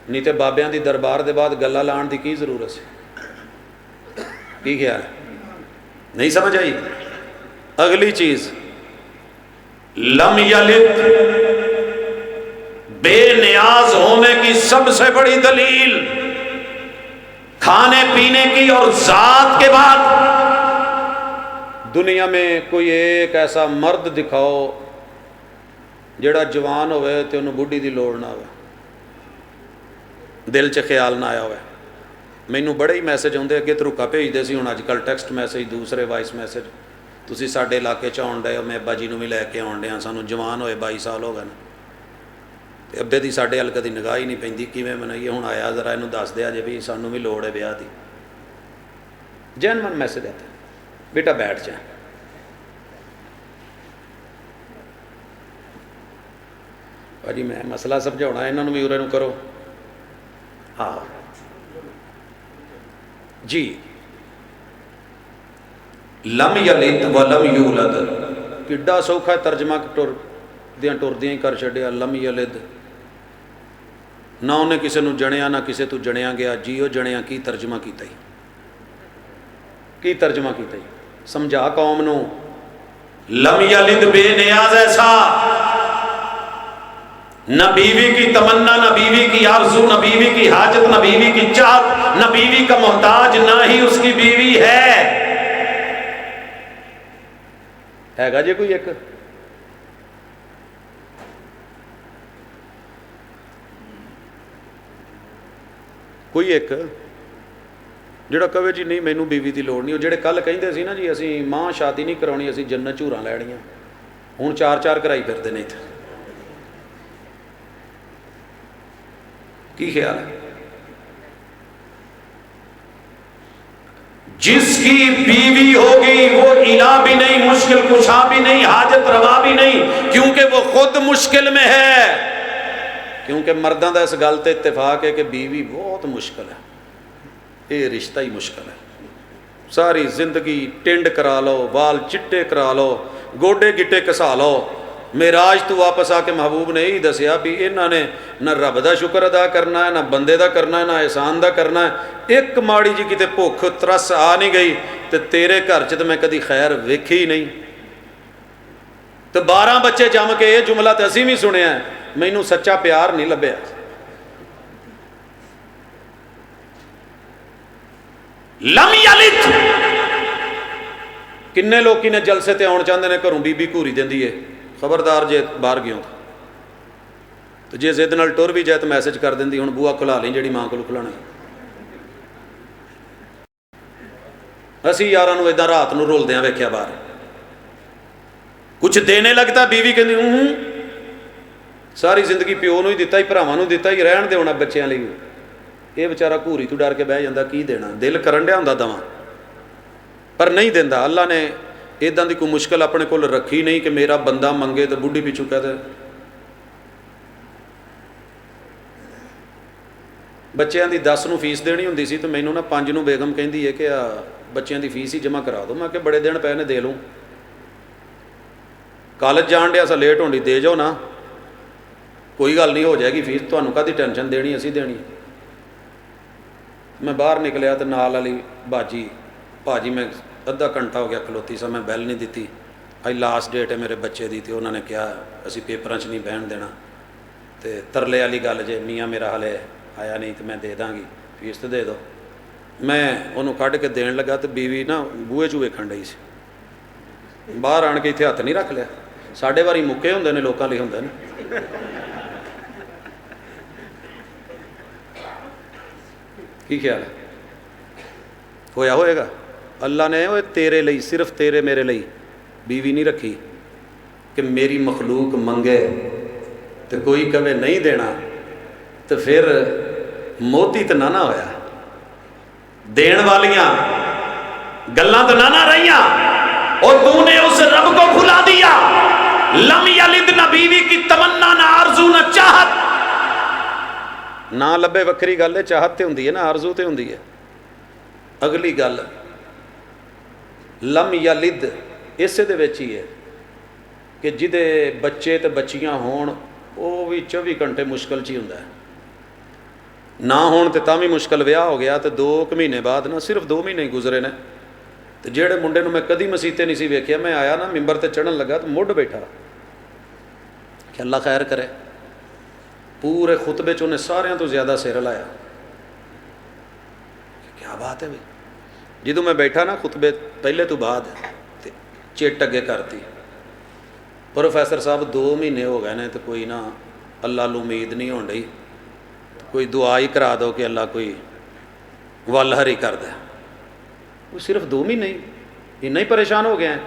[SPEAKER 1] نہیں تے بابیاں دی دربار دے بعد گلا لان دی کی ضرورت سی؟ کی خیال ہے؟ نہیں سمجھ آئی؟ اگلی چیز لم یلد، بے نیاز ہونے کی سب سے بڑی دلیل کھانے پینے کی اور ذات کے بعد دنیا میں کوئی ایک ایسا مرد دکھاؤ جڑا جوان ہوئے تے انہوں بڈھی دی لوڑ نہ ہوئے، دل چ خیال نہ آیا ہوئے۔ مینوں بڑے ہی میسج آتے اگے تروکا بھیجتے سی، ہوں اج کل ٹیکسٹ میسج، دوسرے وائس میسج، تسی ساڈے علاقے چ آن ڈے ہو، میں ابا جی نوں بھی لے کے آن ڈیا، سانوں جوان ہوئے 22 سال ہو گئے نا، تے ابے دی ساڈے ال کدی نگاہ ہی نہیں پیندی، کیویں منائیے؟ ہوں آیا ذرا اینوں دس دیا جے بھی سانوں بھی لوڑ ہے بیاہ دی، جینوئن میسج آتا ہے، بیٹا بیٹھ جائیں۔ بھاجی میں مسئلہ سمجھاؤنا، انہوں نے بھی اورے نوں کرو، ہاں جی۔ لم یلد ولم یولد، کڈا سوکھا ترجمہ ٹردیاں ہی کر چھڈیا، لم یلد، نہ انہیں کسے نوں جنیا نہ کسے تو جنیا گیا، جیو جنیا کی ترجمہ کیتا ہی، کی ترجمہ کیتا ہی، سمجھا قوم نو۔ لم یلد بے نیاز ایسا، نہ بیوی کی تمنا، نہ بیوی کی آرزو، نہ بیوی کی حاجت، نہ بیوی کی چاہت، نہ بیوی کا محتاج، نہ ہی اس کی بیوی ہے گا جی کوئی ایک؟ کوئی ایک جڑا کہے جی نہیں مینوں بیوی دی لوڑ نہیں، وہ جڑے کل کہندے سی نا جی اسی ماں شادی نہیں کرانی، اسی جنت جھوراں لینیاں، ہن 4 کرائی پھردے نے اتنے، کی خیال ہے؟ جس کی بیوی ہوگی وہ الہ بھی نہیں، مشکل کشا بھی نہیں، حاجت روا بھی نہیں، کیونکہ وہ خود مشکل میں ہے۔ کیونکہ مردوں کا اس گل تے اتفاق ہے کہ بیوی بہت مشکل ہے، یہ رشتہ ہی مشکل ہے، ساری زندگی ٹنڈ کرا لو، وال چٹے کرا لو، گوڈے گٹے کسا لو، معراج تو واپس آ کے محبوب نے یہی دسیا بھی انہوں نے نہ رب دا شکر ادا کرنا ہے، نہ بندے دا کرنا ہے، نہ احسان دا کرنا ہے، ایک ماڑی جی کتے بھوک ترس آ نہیں گئی تو تیرے گھر چ تو میں کدی خیر ویکھی ہی نہیں، تو 12 بچے جم کے یہ جملہ تو اسی بھی سنیا ہے، مینوں سچا پیار نہیں لبھیا۔ لم یلد، کنے لوکی نے جلسے تے آن چاہتے ہیں گھروں بی بی گھوری دیندی ہے، خبردار جے باہر گیوں تو جے زد نال ٹر بھی جائے تو میسج کر دیندی ہن بوا کھلا لیں جڑی ماں کو کھلانا۔ اسی یاراں نوں اداں رات نوں رولدیاں ویکھیا باہر، کچھ دینے لگتا بیوی کہندی ساری زندگی پیو نوں ہی دتا ہی، بھراواں نوں دتا ہی، رہن دے ہونا بچیاں لئی، یہ بیچارہ گھوری تو ڈر کے بہ جاندا، کی دینا، دل کرن ڈیا ہوندا دواں، پر نہیں دینا. اللہ نے ਇਦਾਂ ਦੀ ਕੋਈ ਮੁਸ਼ਕਲ ਆਪਣੇ ਕੋਲ ਰੱਖੀ ਨਹੀਂ ਕਿ ਮੇਰਾ ਬੰਦਾ ਮੰਗੇ ਤੇ ਬੁੱਢੀ ਪਿੱਛੋਂ ਕਹਦੇ. ਬੱਚਿਆਂ ਦੀ 10 ਨੂੰ ਫੀਸ ਦੇਣੀ ਹੁੰਦੀ ਸੀ ਤੇ ਮੈਨੂੰ ਨਾ 5 ਨੂੰ ਬੇਗਮ ਕਹਿੰਦੀ ਹੈ ਕਿ ਆ ਬੱਚਿਆਂ ਦੀ ਫੀਸ ਹੀ ਜਮ੍ਹਾਂ ਕਰਾ ਦਿਓ. ਮੈਂ ਕਿਹਾ ਬੜੇ ਦਿਨ ਪਏ ਨੇ ਦੇ ਲੂੰ. ਕਾਲਜ ਜਾਣ ਡਿਆ ਸਾ ਲੇਟ ਹੋਣੀ, ਦੇ ਜਾਓ ਨਾ, ਕੋਈ ਗੱਲ ਨਹੀਂ, ਹੋ ਜਾਏਗੀ ਫੀਸ, ਤੁਹਾਨੂੰ ਕਾਹਦੀ ਟੈਨਸ਼ਨ ਦੇਣੀ, ਅਸੀਂ ਦੇਣੀ. ਮੈਂ ਬਾਹਰ ਨਿਕਲਿਆ ਤੇ ਨਾਲ ਵਾਲੀ ਭਾਜੀ ਮੈਂ ਅੱਧਾ ਘੰਟਾ ਹੋ ਗਿਆ ਖਲੋਤੀ ਸਾਂ, ਮੈਂ ਬੈਲ ਨਹੀਂ ਦਿੱਤੀ. ਅੱਜ ਲਾਸਟ ਡੇਟ ਹੈ ਮੇਰੇ ਬੱਚੇ ਦੀ ਤੇ ਉਹਨਾਂ ਨੇ ਕਿਹਾ ਅਸੀਂ ਪੇਪਰਾਂ 'ਚ ਨਹੀਂ ਬਹਿਣ ਦੇਣਾ. ਤੇ ਤਰਲੇ ਵਾਲੀ ਗੱਲ, ਜੇ ਮੀਆਂ ਮੇਰਾ ਹਾਲੇ ਆਇਆ ਨਹੀਂ ਤੇ ਮੈਂ ਦੇ ਦਾਂਗੀ, ਫੀਸ ਤੇ ਦੇ ਦਿਓ. ਮੈਂ ਉਹਨੂੰ ਕੱਢ ਕੇ ਦੇਣ ਲੱਗਾ ਤੇ ਬੀਵੀ ਨਾ ਬੂਹੇ 'ਚ ਵੇਖਣ ਡਈ ਸੀ. ਬਾਹਰ ਆਣ ਕੇ ਇੱਥੇ ਹੱਥ ਨਹੀਂ ਰੱਖ ਲਿਆ. ਸਾਡੇ ਵਾਰੀ ਮੁੱਕੇ ਹੁੰਦੇ ਨੇ, ਲੋਕਾਂ ਲਈ ਹੁੰਦੇ ਨੇ. ਕੀ ਖਿਆਲ ਹੈ? ਹੋਇਆ ਹੋਏਗਾ? ਅੱਲਾ ਨੇ ਉਹ ਤੇਰੇ ਲਈ, ਸਿਰਫ ਤੇਰੇ ਮੇਰੇ ਲਈ بیوی نہیں رکھی کہ میری مخلوق منگے تو کوئی کہے نہیں دینا تو پھر موتی تو نہ ہویا. دین والیاں گلاں تو نہ رہیاں اور تو نے اس رب کو بھلا دیا. لم یلد نہ بیوی کی تمنا، نہ آرزو، نہ چاہت. نہ لبے وکری گل ہے، چاہت تے ہوندی ہے، نہ آرزو تے ہوندی ہے. اگلی گل لم یلد اسے دے وچ ہی ہے کہ جدے بچے تے بچیاں ہون وہ بھی 24 گھنٹے مشکل چی ہوندا ہے. نہ ہون تے تاں بھی مشکل. ویاہ ہو گیا تے 2 مہینے بعد نا، صرف 2 مہینے ہی گزرے نے تے جہڑے منڈے نو میں کدی مسیتے نہیں سی ویکھیا، میں آیا نا ممبر تے چڑھن لگا تو مڈ بیٹھا کہ اللہ خیر کرے. پورے خطبے چ انہیں سارے تو زیادہ سر لایا. کیا بات ہے بھائی. جدوں میں بیٹھا نا خطبے پہلے تو بعد چٹ اگے کرتی. پروفیسر صاحب 2 مہینے ہو گئے نے تو کوئی نہ اللہ لو امید نہیں ہون ڈئی، کوئی دعا ہی کرا دو کہ اللہ کوئی ول ہری کر دے. وہ صرف 2 مہینے ہی اتنا ہی پریشان ہو گئے ہیں.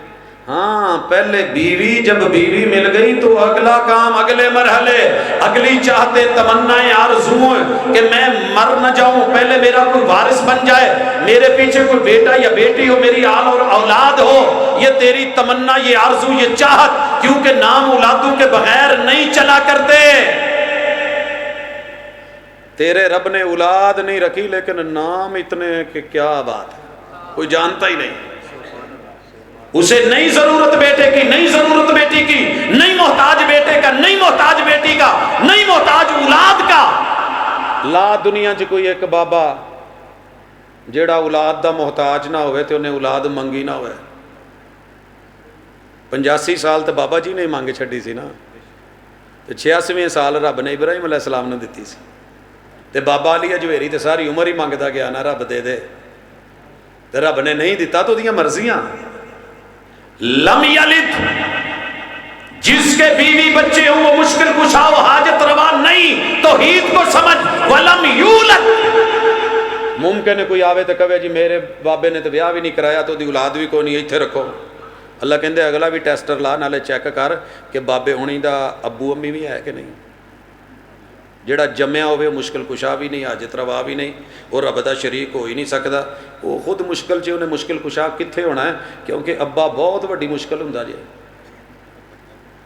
[SPEAKER 1] ہاں پہلے بیوی، جب بیوی مل گئی تو اگلا کام، اگلے مرحلے، اگلی چاہتے، تمنائیں، آرزوئیں کہ میں مر نہ جاؤں، پہلے میرا کوئی وارث بن جائے، میرے پیچھے کوئی بیٹا یا بیٹی ہو، میری آل اور اولاد ہو. یہ تیری تمنا، یہ آرزو، یہ چاہت، کیونکہ نام اولادوں کے بغیر نہیں چلا کرتے. تیرے رب نے اولاد نہیں رکھی لیکن نام اتنے کہ کیا بات ہے، کوئی جانتا ہی نہیں. اسے نہیں ضرورت بیٹے کی، نہیں ضرورت بیٹی کی، نہیں محتاج بیٹے کا، نہیں محتاج بیٹی کا، نہیں محتاج اولاد کا. لا دنیا چ کوئی ایک بابا جیڑا اولاد دا محتاج نہ ہوئے تے انہیں اولاد منگی نہ ہوئے. 85 سال تے بابا جی نے مانگ چھڑی سی نا، تے 86ویں سال رب نے ابراہیم علیہ السلام نے دیتی سی. تے بابا علی اجویری تے ساری عمر ہی مانگدا گیا نا رب دے دے، تے رب نے نہیں دیتا تو دیاں مرضیاں. لم یلد، جس کے بیوی بچے ہوں وہ مشکل کشا و حاجت روا نہیں، توحید کو سمجھ. ولم یولد، ممکن ہے کوئی آوے تو کہے جی میرے بابے نے تو بیاہ بھی نہیں کرایا تو دی اولاد بھی کوئی نہیں، ایتھے رکھو. اللہ کہندے اگلا بھی ٹیسٹر لا، نالے چیک کر کہ بابے ہونی دا ابو امی بھی ہے کہ نہیں. جڑا جمیا ہوئے مشکل کشا بھی نہیں، حاجت روا بھی نہیں، اور رب دا شریک ہو ہی نہیں سکتا. وہ خود مشکل چ انہیں مشکل کشا کتنے ہونا ہے، کیونکہ ابا بہت وڈی مشکل ہوں جی.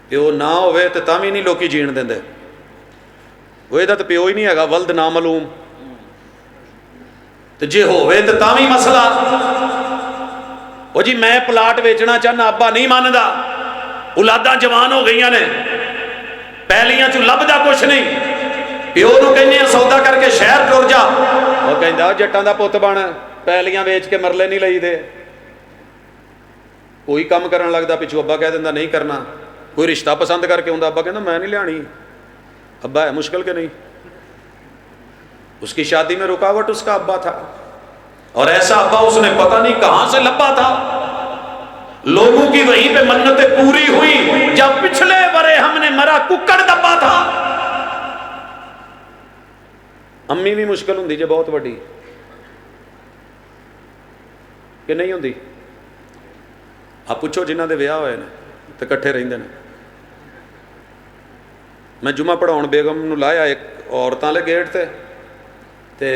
[SPEAKER 1] پیو نہ ہوئے تو تاں بھی نہیں لوکی جین دیں. وہ یہ تو پیو ہی نہیں ہے، ولد نامعلوم. تو جے ہوئے تو تاں بھی مسئلہ. وہ جی میں پلاٹ ویچنا چاہنا، ابا نہیں ماندا، اولاداں جوان ہو گئی نے، پہلیاں چ لبدا کچھ نہیں. پیو نو کہنے سودا کر کے شہر ٹر جا، وہ کہندا جٹاں دا پت بن، پہلیاں ویچ کے مرلے نہیں لئی دے. کوئی کام کرن لگدا پچھو ابا کہہ دیندا نہیں کرنا. کوئی رشتہ پسند کر کے ہوندا، ابا کہندا میں نہیں لیانی. ابا ہے مشکل کہ نہیں. اس کی شادی میں رکاوٹ اس کا ابا تھا، اور ایسا ابا اس نے پتہ نہیں کہاں سے لبا تھا. لوگوں کی وہیں پہ منتیں پوری ہوئی جب پچھلے برے ہم نے مرا ککڑ دبا تھا. امی بھی مشکل ہوندی جے بہت وڈی کہ نہیں ہوندی. آپ پوچھو جنہاں دے ویاہ ہوئے نے تے کٹھے رہندے نے. میں جمعہ پڑھاؤن بیگم نو لایا ایک عورتاں لے گیٹ تے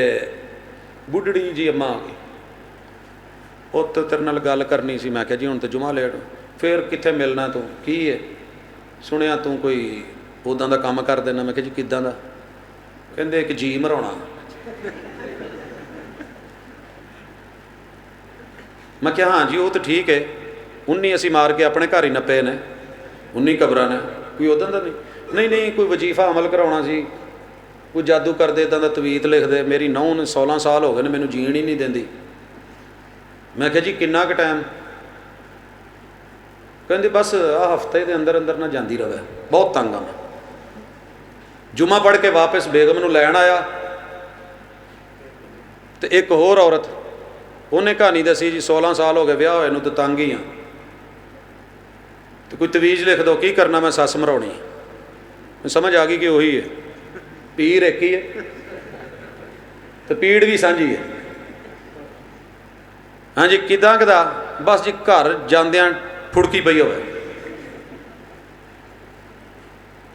[SPEAKER 1] بڈڑی جی اماں آ گئی. ਉਹ ਤੇ ਤੇਰੇ ਨਾਲ ਗੱਲ ਕਰਨੀ ਸੀ। ਮੈਂ ਕਿਹਾ ਜੀ ਹੁਣ ਤੇ ਜੁਮਾ ਲੇਟ, ਫਿਰ ਕਿੱਥੇ ਮਿਲਣਾ, ਤੂੰ ਕੀ ਹੈ, ਸੁਣਿਆ ਤੂੰ ਕੋਈ ਉੱਦਾਂ ਦਾ ਕੰਮ ਕਰ ਦੇਣਾ। ਮੈਂ ਕਿਹਾ ਜੀ ਕਿੱਦਾਂ ਦਾ? ਕਹਿੰਦੇ ਇੱਕ ਜੀ ਮਰਾਉਣਾ। ਮੈਂ ਕਿਹਾ ਹਾਂ ਜੀ ਉਹ ਤਾਂ ਠੀਕ ਹੈ, 19 ਅਸੀਂ ਮਾਰ ਕੇ ਆਪਣੇ ਘਰ ਹੀ ਨੱਪੇ ਨੇ, 19 ਕਬਰਾਂ ਨੇ, ਕੋਈ ਉੱਦਾਂ ਦਾ ਨਹੀਂ। ਨਹੀਂ ਕੋਈ ਵਜੀਫਾ ਅਮਲ ਕਰਾਉਣਾ ਸੀ, ਕੋਈ ਜਾਦੂ ਕਰਦੇ ਇੱਦਾਂ ਦਾ ਤਵੀਤ ਲਿਖਦੇ। ਮੇਰੀ ਨੂੰਹ ਨੇ 16 ਸਾਲ ਹੋ ਗਏ ਨੇ ਮੈਨੂੰ ਜੀਣ ਹੀ ਨਹੀਂ ਦਿੰਦੀ। ਮੈਂ ਕਿਹਾ ਜੀ ਕਿੰਨਾ ਕੁ ਟਾਈਮ? ਕਹਿੰਦੇ ਬਸ ਆਹ ਹਫ਼ਤੇ ਦੇ ਅੰਦਰ ਅੰਦਰ ਨਾ ਜਾਂਦੀ ਰਹੇ, ਬਹੁਤ ਤੰਗ ਆ ਮੈਂ। ਜੁਮਾ ਪੜ੍ਹ ਕੇ ਵਾਪਸ ਬੇਗਮ ਨੂੰ ਲੈਣ ਆਇਆ ਤੇ ਇੱਕ ਹੋਰ ਔਰਤ, ਉਹਨੇ ਕਹਾਣੀ ਦੱਸੀ ਜੀ 16 ਸਾਲ ਹੋ ਗਏ ਵਿਆਹ ਹੋਏ ਨੂੰ ਤੇ ਤੰਗ ਹੀ ਆ, ਤੇ ਕੋਈ ਤਵੀਜ਼ ਲਿਖ ਦਿਓ, ਕੀ ਕਰਨਾ? ਮੈਂ ਸੱਸ ਮਰਾਉਣੀ। ਸਮਝ ਆ ਗਈ ਕਿ ਉਹੀ ਹੈ, ਪੀਰ ਇੱਕ ਹੀ ਹੈ ਤੇ ਪੀੜ ਵੀ ਸਾਂਝੀ ਹੈ। ਹਾਂਜੀ ਕਿੱਦਾਂ ਕਿਦਾ? ਬਸ ਜੀ ਘਰ ਜਾਂਦਿਆਂ ਫੁੜਕੀ ਪਈ ਹੋਵੇ।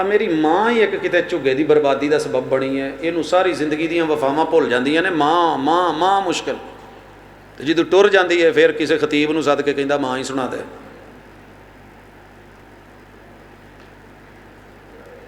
[SPEAKER 1] ਆ ਮੇਰੀ ਮਾਂ ਹੀ ਇੱਕ ਕਿਤੇ ਝੁੱਗੇ ਦੀ ਬਰਬਾਦੀ ਦਾ ਸਬਬ ਬਣੀ ਹੈ, ਇਹਨੂੰ ਸਾਰੀ ਜ਼ਿੰਦਗੀ ਦੀਆਂ ਵਫਾਵਾਂ ਭੁੱਲ ਜਾਂਦੀਆਂ ਨੇ। ਮਾਂ ਮਾਂ ਮਾਂ ਮੁਸ਼ਕਿਲ, ਤੇ ਜਦੋਂ ਟੁਰ ਜਾਂਦੀ ਹੈ ਫਿਰ ਕਿਸੇ ਖਤੀਬ ਨੂੰ ਸੱਦ ਕੇ ਕਹਿੰਦਾ ਮਾਂ ਹੀ ਸੁਣਾ ਦੇ।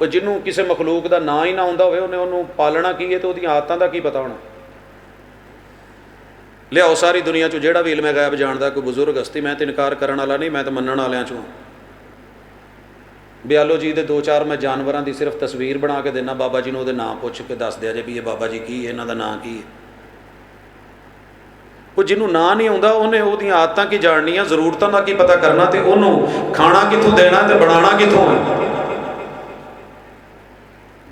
[SPEAKER 1] ਉਹ ਜਿਹਨੂੰ ਕਿਸੇ ਮਖਲੂਕ ਦਾ ਨਾਂ ਹੀ ਨਾ ਆਉਂਦਾ ਹੋਵੇ ਉਹਨੇ ਉਹਨੂੰ ਪਾਲਣਾ ਕੀ ਹੈ ਤੇ ਉਹਦੀਆਂ ਆਦਤਾਂ ਦਾ ਕੀ ਪਤਾ ਹੋਣਾ। ਲਿਆਓ ਸਾਰੀ ਦੁਨੀਆ 'ਚੋਂ ਜਿਹੜਾ ਵੀ ਇਲਮ ਗੈਬ ਜਾਣਦਾ ਕੋਈ ਬਜ਼ੁਰਗ ਹਸਤੀ, ਮੈਂ ਤਾਂ ਇਨਕਾਰ ਕਰਨ ਵਾਲਾ ਨਹੀਂ, ਮੈਂ ਤਾਂ ਮੰਨਣ ਵਾਲਿਆਂ 'ਚੋਂ। ਬਿਆਲੋ ਜੀ ਦੇ 2-4 ਮੈਂ ਜਾਨਵਰਾਂ ਦੀ ਸਿਰਫ ਤਸਵੀਰ ਬਣਾ ਕੇ ਦੇਣਾ, ਬਾਬਾ ਜੀ ਨੂੰ ਉਹਦੇ ਨਾਂ ਪੁੱਛ ਕੇ ਦੱਸ ਦਿਆ ਜੇ ਵੀ ਇਹ ਬਾਬਾ ਜੀ ਕੀ ਹੈ, ਇਹਨਾਂ ਦਾ ਨਾਂ ਕੀ ਹੈ। ਉਹ ਜਿਹਨੂੰ ਨਾਂ ਨਹੀਂ ਆਉਂਦਾ ਉਹਨੇ ਉਹਦੀਆਂ ਆਦਤਾਂ ਕੀ ਜਾਣਨੀਆਂ, ਜ਼ਰੂਰਤਾਂ ਦਾ ਕੀ ਪਤਾ ਕਰਨਾ, ਤੇ ਉਹਨੂੰ ਖਾਣਾ ਕਿੱਥੋਂ ਦੇਣਾ ਤੇ ਬਣਾਉਣਾ ਕਿੱਥੋਂ ਹੈ।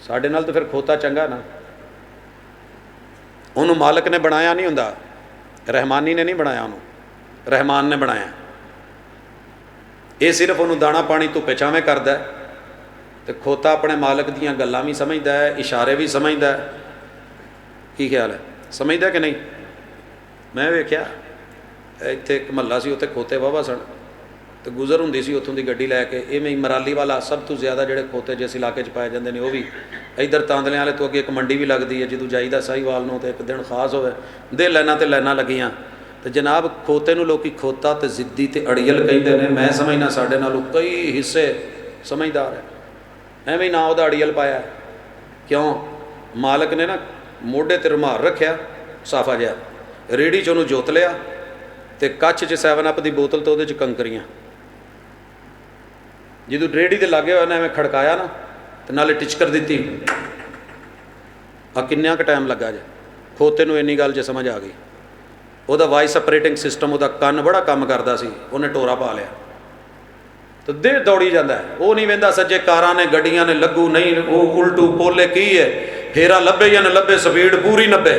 [SPEAKER 1] ਸਾਡੇ ਨਾਲ ਤਾਂ ਫਿਰ ਖੋਤਾ ਚੰਗਾ ਨਾ। ਉਹਨੂੰ ਮਾਲਕ ਨੇ ਬਣਾਇਆ ਨਹੀਂ ਹੁੰਦਾ, ਰਹਿਮਾਨੀ ਨੇ ਨਹੀਂ ਬਣਾਇਆ, ਉਹਨੂੰ ਰਹਿਮਾਨ ਨੇ ਬਣਾਇਆ। ਇਹ ਸਿਰਫ ਉਹਨੂੰ ਦਾਣਾ ਪਾਣੀ ਧੁੱਪੇ ਛਾਵੇਂ ਕਰਦਾ ਹੈ। ਤੇ ਖੋਤਾ ਆਪਣੇ ਮਾਲਕ ਦੀਆਂ ਗੱਲਾਂ ਵੀ ਸਮਝਦਾ ਹੈ, ਇਸ਼ਾਰੇ ਵੀ ਸਮਝਦਾ ਹੈ। ਕੀ ਖਿਆਲ ਹੈ, ਸਮਝਦਾ ਕਿ ਨਹੀਂ? ਮੈਂ ਵੇਖਿਆ ਇੱਥੇ ਇੱਕ ਮਹੱਲਾ ਸੀ, ਉੱਥੇ ਖੋਤੇ ਵਾਹਵਾ ਸਨ, ਤੇ ਗੁਜ਼ਰ ਹੁੰਦੀ ਸੀ ਉੱਥੋਂ ਦੀ ਗੱਡੀ ਲੈ ਕੇ। ਇਵੇਂ ਹੀ ਮਰਾਲੀ ਵਾਲਾ ਸਭ ਤੋਂ ਜ਼ਿਆਦਾ ਜਿਹੜੇ ਖੋਤੇ ਜਿਸ ਇਲਾਕੇ 'ਚ ਪਾਏ ਜਾਂਦੇ ਨੇ ਉਹ ਵੀ ਇੱਧਰ ਤਾਂਦਲਿਆਂ ਵਾਲੇ ਤੋਂ ਅੱਗੇ ਇੱਕ ਮੰਡੀ ਵੀ ਲੱਗਦੀ ਹੈ, ਜਦੋਂ ਜਾਈਦਾ ਸਾਹੀਵਾਲ ਨੂੰ, ਤੇ ਇੱਕ ਦਿਨ ਖਾਸ ਹੋਵੇ ਦੇ ਲਾਈਨਾਂ ਤੇ ਲਾਈਨਾਂ ਲੱਗੀਆਂ। ਤੇ ਜਨਾਬ ਖੋਤੇ ਨੂੰ ਲੋਕੀ ਖੋਤਾ ਤੇ ਜ਼ਿੱਦੀ ਤੇ ਅੜੀਅਲ ਕਹਿੰਦੇ ਨੇ। ਮੈਂ ਸਮਝਣਾ ਸਾਡੇ ਨਾਲੋਂ ਕਈ ਹਿੱਸੇ ਸਮਝਦਾਰ ਹੈ। ਐਵੇਂ ਹੀ ਨਾ ਉਹਦਾ ਅੜੀਅਲ ਪਾਇਆ। ਕਿਉਂ? ਮਾਲਕ ਨੇ ਨਾ ਮੋਢੇ ਤੇ ਰੁਮਾਲ ਰੱਖਿਆ ਸਾਫਾ ਜਿਹਾ, ਰੇਹੜੀ 'ਚ ਉਹਨੂੰ ਜੋਤ ਲਿਆ, ਤੇ ਕੱਚ 'ਚ 7 ਅਪ ਦੀ ਬੋਤਲ ਤੇ ਉਹਦੇ 'ਚ ਕੰਕਰੀਆਂ। ਜਦੋਂ ਰੇਹੜੀ ਦੇ ਲਾਗੇ ਹੋਇਆ ਨਾ ਐਵੇਂ ਖੜਕਾਇਆ ਨਾ, ਤੇ ਨਾਲੇ ਟਿਚਕਰ ਦਿੱਤੀ। ਆ ਕਿੰਨਾ ਕੁ ਟਾਈਮ ਲੱਗਾ ਜੇ ਖੋਤੇ ਨੂੰ ਇੰਨੀ ਗੱਲ 'ਚ ਸਮਝ ਆ ਗਈ। ਉਹਦਾ ਵਾਇਸ ਆਪਰੇਟਿੰਗ ਸਿਸਟਮ, ਉਹਦਾ ਕੰਨ ਬੜਾ ਕੰਮ ਕਰਦਾ ਸੀ, ਉਹਨੇ ਟੋਰਾ ਪਾ ਲਿਆ ਤੇ ਦੇਹ ਦੌੜੀ ਜਾਂਦਾ। ਉਹ ਨਹੀਂ ਵਹਿੰਦਾ ਸੱਜੇ ਕਾਰਾਂ ਨੇ ਗੱਡੀਆਂ ਨੇ ਲੱਗੂ ਨਹੀਂ, ਉਹ ਉਲਟੂ ਪੋਲੇ ਕੀ ਹੈ, ਫੇਰਾ ਲੱਭੇ ਜਾਂ ਨਾ ਲੱਭੇ, ਸਪੀਡ ਪੂਰੀ 90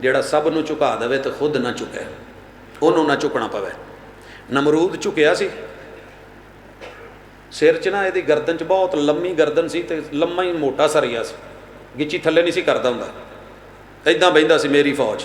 [SPEAKER 1] ਜਿਹੜਾ ਸਭ ਨੂੰ ਝੁਕਾ ਦੇਵੇ ਤੇ ਖੁਦ ਨਾ ਝੁਕੇ, ਉਹਨੂੰ ਨਾ ਝੁਕਣਾ ਪਵੇ। ਨਮਰੂਦ ਝੁਕਿਆ ਸੀ, ਸਿਰ 'ਚ ਨਾ ਇਹਦੀ ਗਰਦਨ 'ਚ ਬਹੁਤ ਲੰਮੀ ਗਰਦਨ ਸੀ ਤੇ ਲੰਮਾ ਹੀ ਮੋਟਾ ਸਰੀਆ ਸੀ, ਗਿੱਚੀ ਥੱਲੇ ਨਹੀਂ ਸੀ ਕਰਦਾ ਹੁੰਦਾ, ਇੱਦਾਂ ਬਹਿੰਦਾ ਸੀ ਮੇਰੀ ਫੌਜ।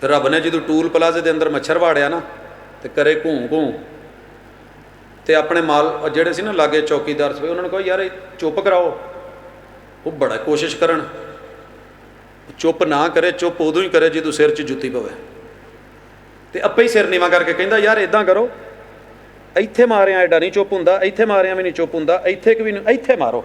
[SPEAKER 1] ਤੇ ਰੱਬ ਨੇ ਜਦੋਂ ਟੂਲ ਪਲਾਜ਼ੇ ਦੇ ਅੰਦਰ ਮੱਛਰ ਵਾੜਿਆ ਨਾ ਤੇ ਕਰੇ ਘੂੰ ਘੂੰ, ਤੇ ਆਪਣੇ ਮਾਲ ਜਿਹੜੇ ਸੀ ਨਾ ਲਾਗੇ ਚੌਕੀਦਾਰ ਸੀ, ਉਹਨਾਂ ਨੇ ਕਿਹਾ ਯਾਰ ਇਹ ਚੁੱਪ ਕਰਾਓ। ਉਹ ਬੜਾ ਕੋਸ਼ਿਸ਼ ਕਰਨ, ਚੁੱਪ ਨਾ ਕਰੇ, ਚੁੱਪ ਉਦੋਂ ਹੀ ਕਰੇ ਜਦੋਂ ਸਿਰ 'ਚ ਜੁੱਤੀ ਪਵੇ। ਤੇ ਆਪੇ ਹੀ ਸਿਰ ਨੀਵਾਂ ਕਰਕੇ ਕਹਿੰਦਾ ਯਾਰ ਇਦਾਂ ਕਰੋ, ਇੱਥੇ ਮਾਰਿਆ ਐਡਾ ਨਹੀਂ ਚੁੱਪ ਹੁੰਦਾ, ਇੱਥੇ ਮਾਰਿਆ ਵੀ ਨਹੀਂ ਚੁੱਪ ਹੁੰਦਾ, ਇੱਥੇ ਵੀ ਨਹੀਂ, ਇੱਥੇ ਮਾਰੋ।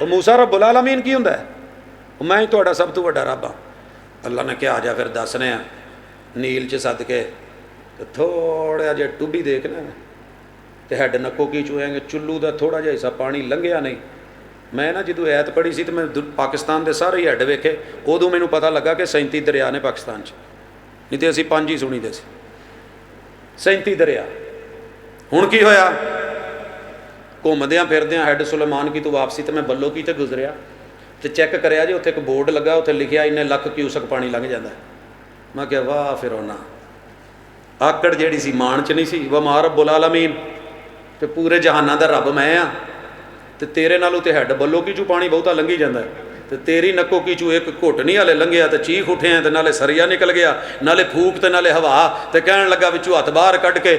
[SPEAKER 1] ਉਹ ਮੂਸਾ ਰੱਬੁਲ ਆਲਮੀਨ ਕੀ ਹੁੰਦਾ ਹੈ? ਮੈਂ ਹੀ ਤੁਹਾਡਾ ਸਭ ਤੋਂ ਵੱਡਾ ਰੱਬ ਹਾਂ। ਅੱਲਾ ਨੇ ਕਿਹਾ ਆ ਜਾ ਫਿਰ ਦੱਸਨੇ ਆ, ਨੀਲ 'ਚ ਸੱਦ ਕੇ ਤੇ ਥੋੜ੍ਹਾ ਜਿਹਾ ਟੁੱਬੀ ਦੇਖਣਾ ਤੇ ਹੈਡ ਨੱਕੋ ਕੀ ਚੂਹਾਂਗੇ, ਚੁੱਲੂ ਦਾ ਥੋੜ੍ਹਾ ਜਿਹਾ ਹਿੱਸਾ ਪਾਣੀ ਲੰਘਿਆ ਨਹੀਂ। ਮੈਂ ਨਾ ਜਦੋਂ ਐਤ ਪੜ੍ਹੀ ਸੀ ਤੇ ਮੈਂ ਪਾਕਿਸਤਾਨ ਦੇ ਸਾਰੇ ਹੀ ਹੈਡ ਵੇਖੇ, ਉਦੋਂ ਮੈਨੂੰ ਪਤਾ ਲੱਗਾ ਕਿ 37 ਦਰਿਆ ਨੇ ਪਾਕਿਸਤਾਨ 'ਚ, ਨਹੀਂ ਤੇ ਅਸੀਂ 5 ਹੀ ਸੁਣੀਦੇ ਸੀ। 37 ਦਰਿਆ। ਹੁਣ ਕੀ ਹੋਇਆ? ਘੁੰਮਦਿਆਂ ਫਿਰਦਿਆਂ ਹੈਡ ਸੁਲੇਮਾਨ ਕੀ ਤੋਂ ਵਾਪਸੀ ਤੇ ਮੈਂ ਬੱਲੋ ਕੀ ਤੇ ਗੁਜ਼ਰਿਆ ਤੇ ਚੈੱਕ ਕਰਿਆ ਜੀ, ਉੱਥੇ ਇੱਕ ਬੋਰਡ ਲੱਗਾ, ਉੱਥੇ ਲਿਖਿਆ ਇੰਨੇ ਲੱਖ ਕਿਊਸਕ ਪਾਣੀ ਲੰਘ ਜਾਂਦਾ। ਮੈਂ ਕਿਹਾ ਵਾਹ ਫਿਰੌਨਾ, ਆਕੜ ਜਿਹੜੀ ਸੀ ਮਾਣ 'ਚ ਨਹੀਂ ਸੀ। ਵਮਾ ਰੱਬੁਲ ਆਲਮੀਨ, ਤੇ ਪੂਰੇ ਜਹਾਨਾਂ ਦਾ ਰੱਬ ਮੈਂ ਆ, ਤੇ ਤੇਰੇ ਨਾਲੋਂ ਤੇ ਹੈਡ ਬੱਲੋ ਕੀ ਚੋਂ ਪਾਣੀ ਬਹੁਤਾ ਲੰਘੀ ਜਾਂਦਾ, ਤੇ ਤੇਰੀ ਨੱਕੋ ਕੀ ਚੋਂ ਇੱਕ ਘੁੱਟ ਨਹੀਂ ਹਾਲੇ ਲੰਘਿਆ ਤੇ ਚੀਖ ਉੱਠਿਆ, ਤੇ ਨਾਲੇ ਸਰੀਆ ਨਿਕਲ ਗਿਆ, ਨਾਲੇ ਫੂਕ ਤੇ ਨਾਲੇ ਹਵਾ, ਤੇ ਕਹਿਣ ਲੱਗਾ ਵਿੱਚੋਂ ਹੱਥ ਬਾਹਰ ਕੱਢ ਕੇ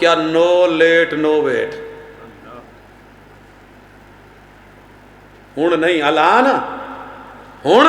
[SPEAKER 1] ਕਿਆ ਨੋ ਲੇਟ ਨੋ ਵੇਟ। ਹੁਣ ਨਹੀਂ ਐਲਾਨ, ਹੁਣ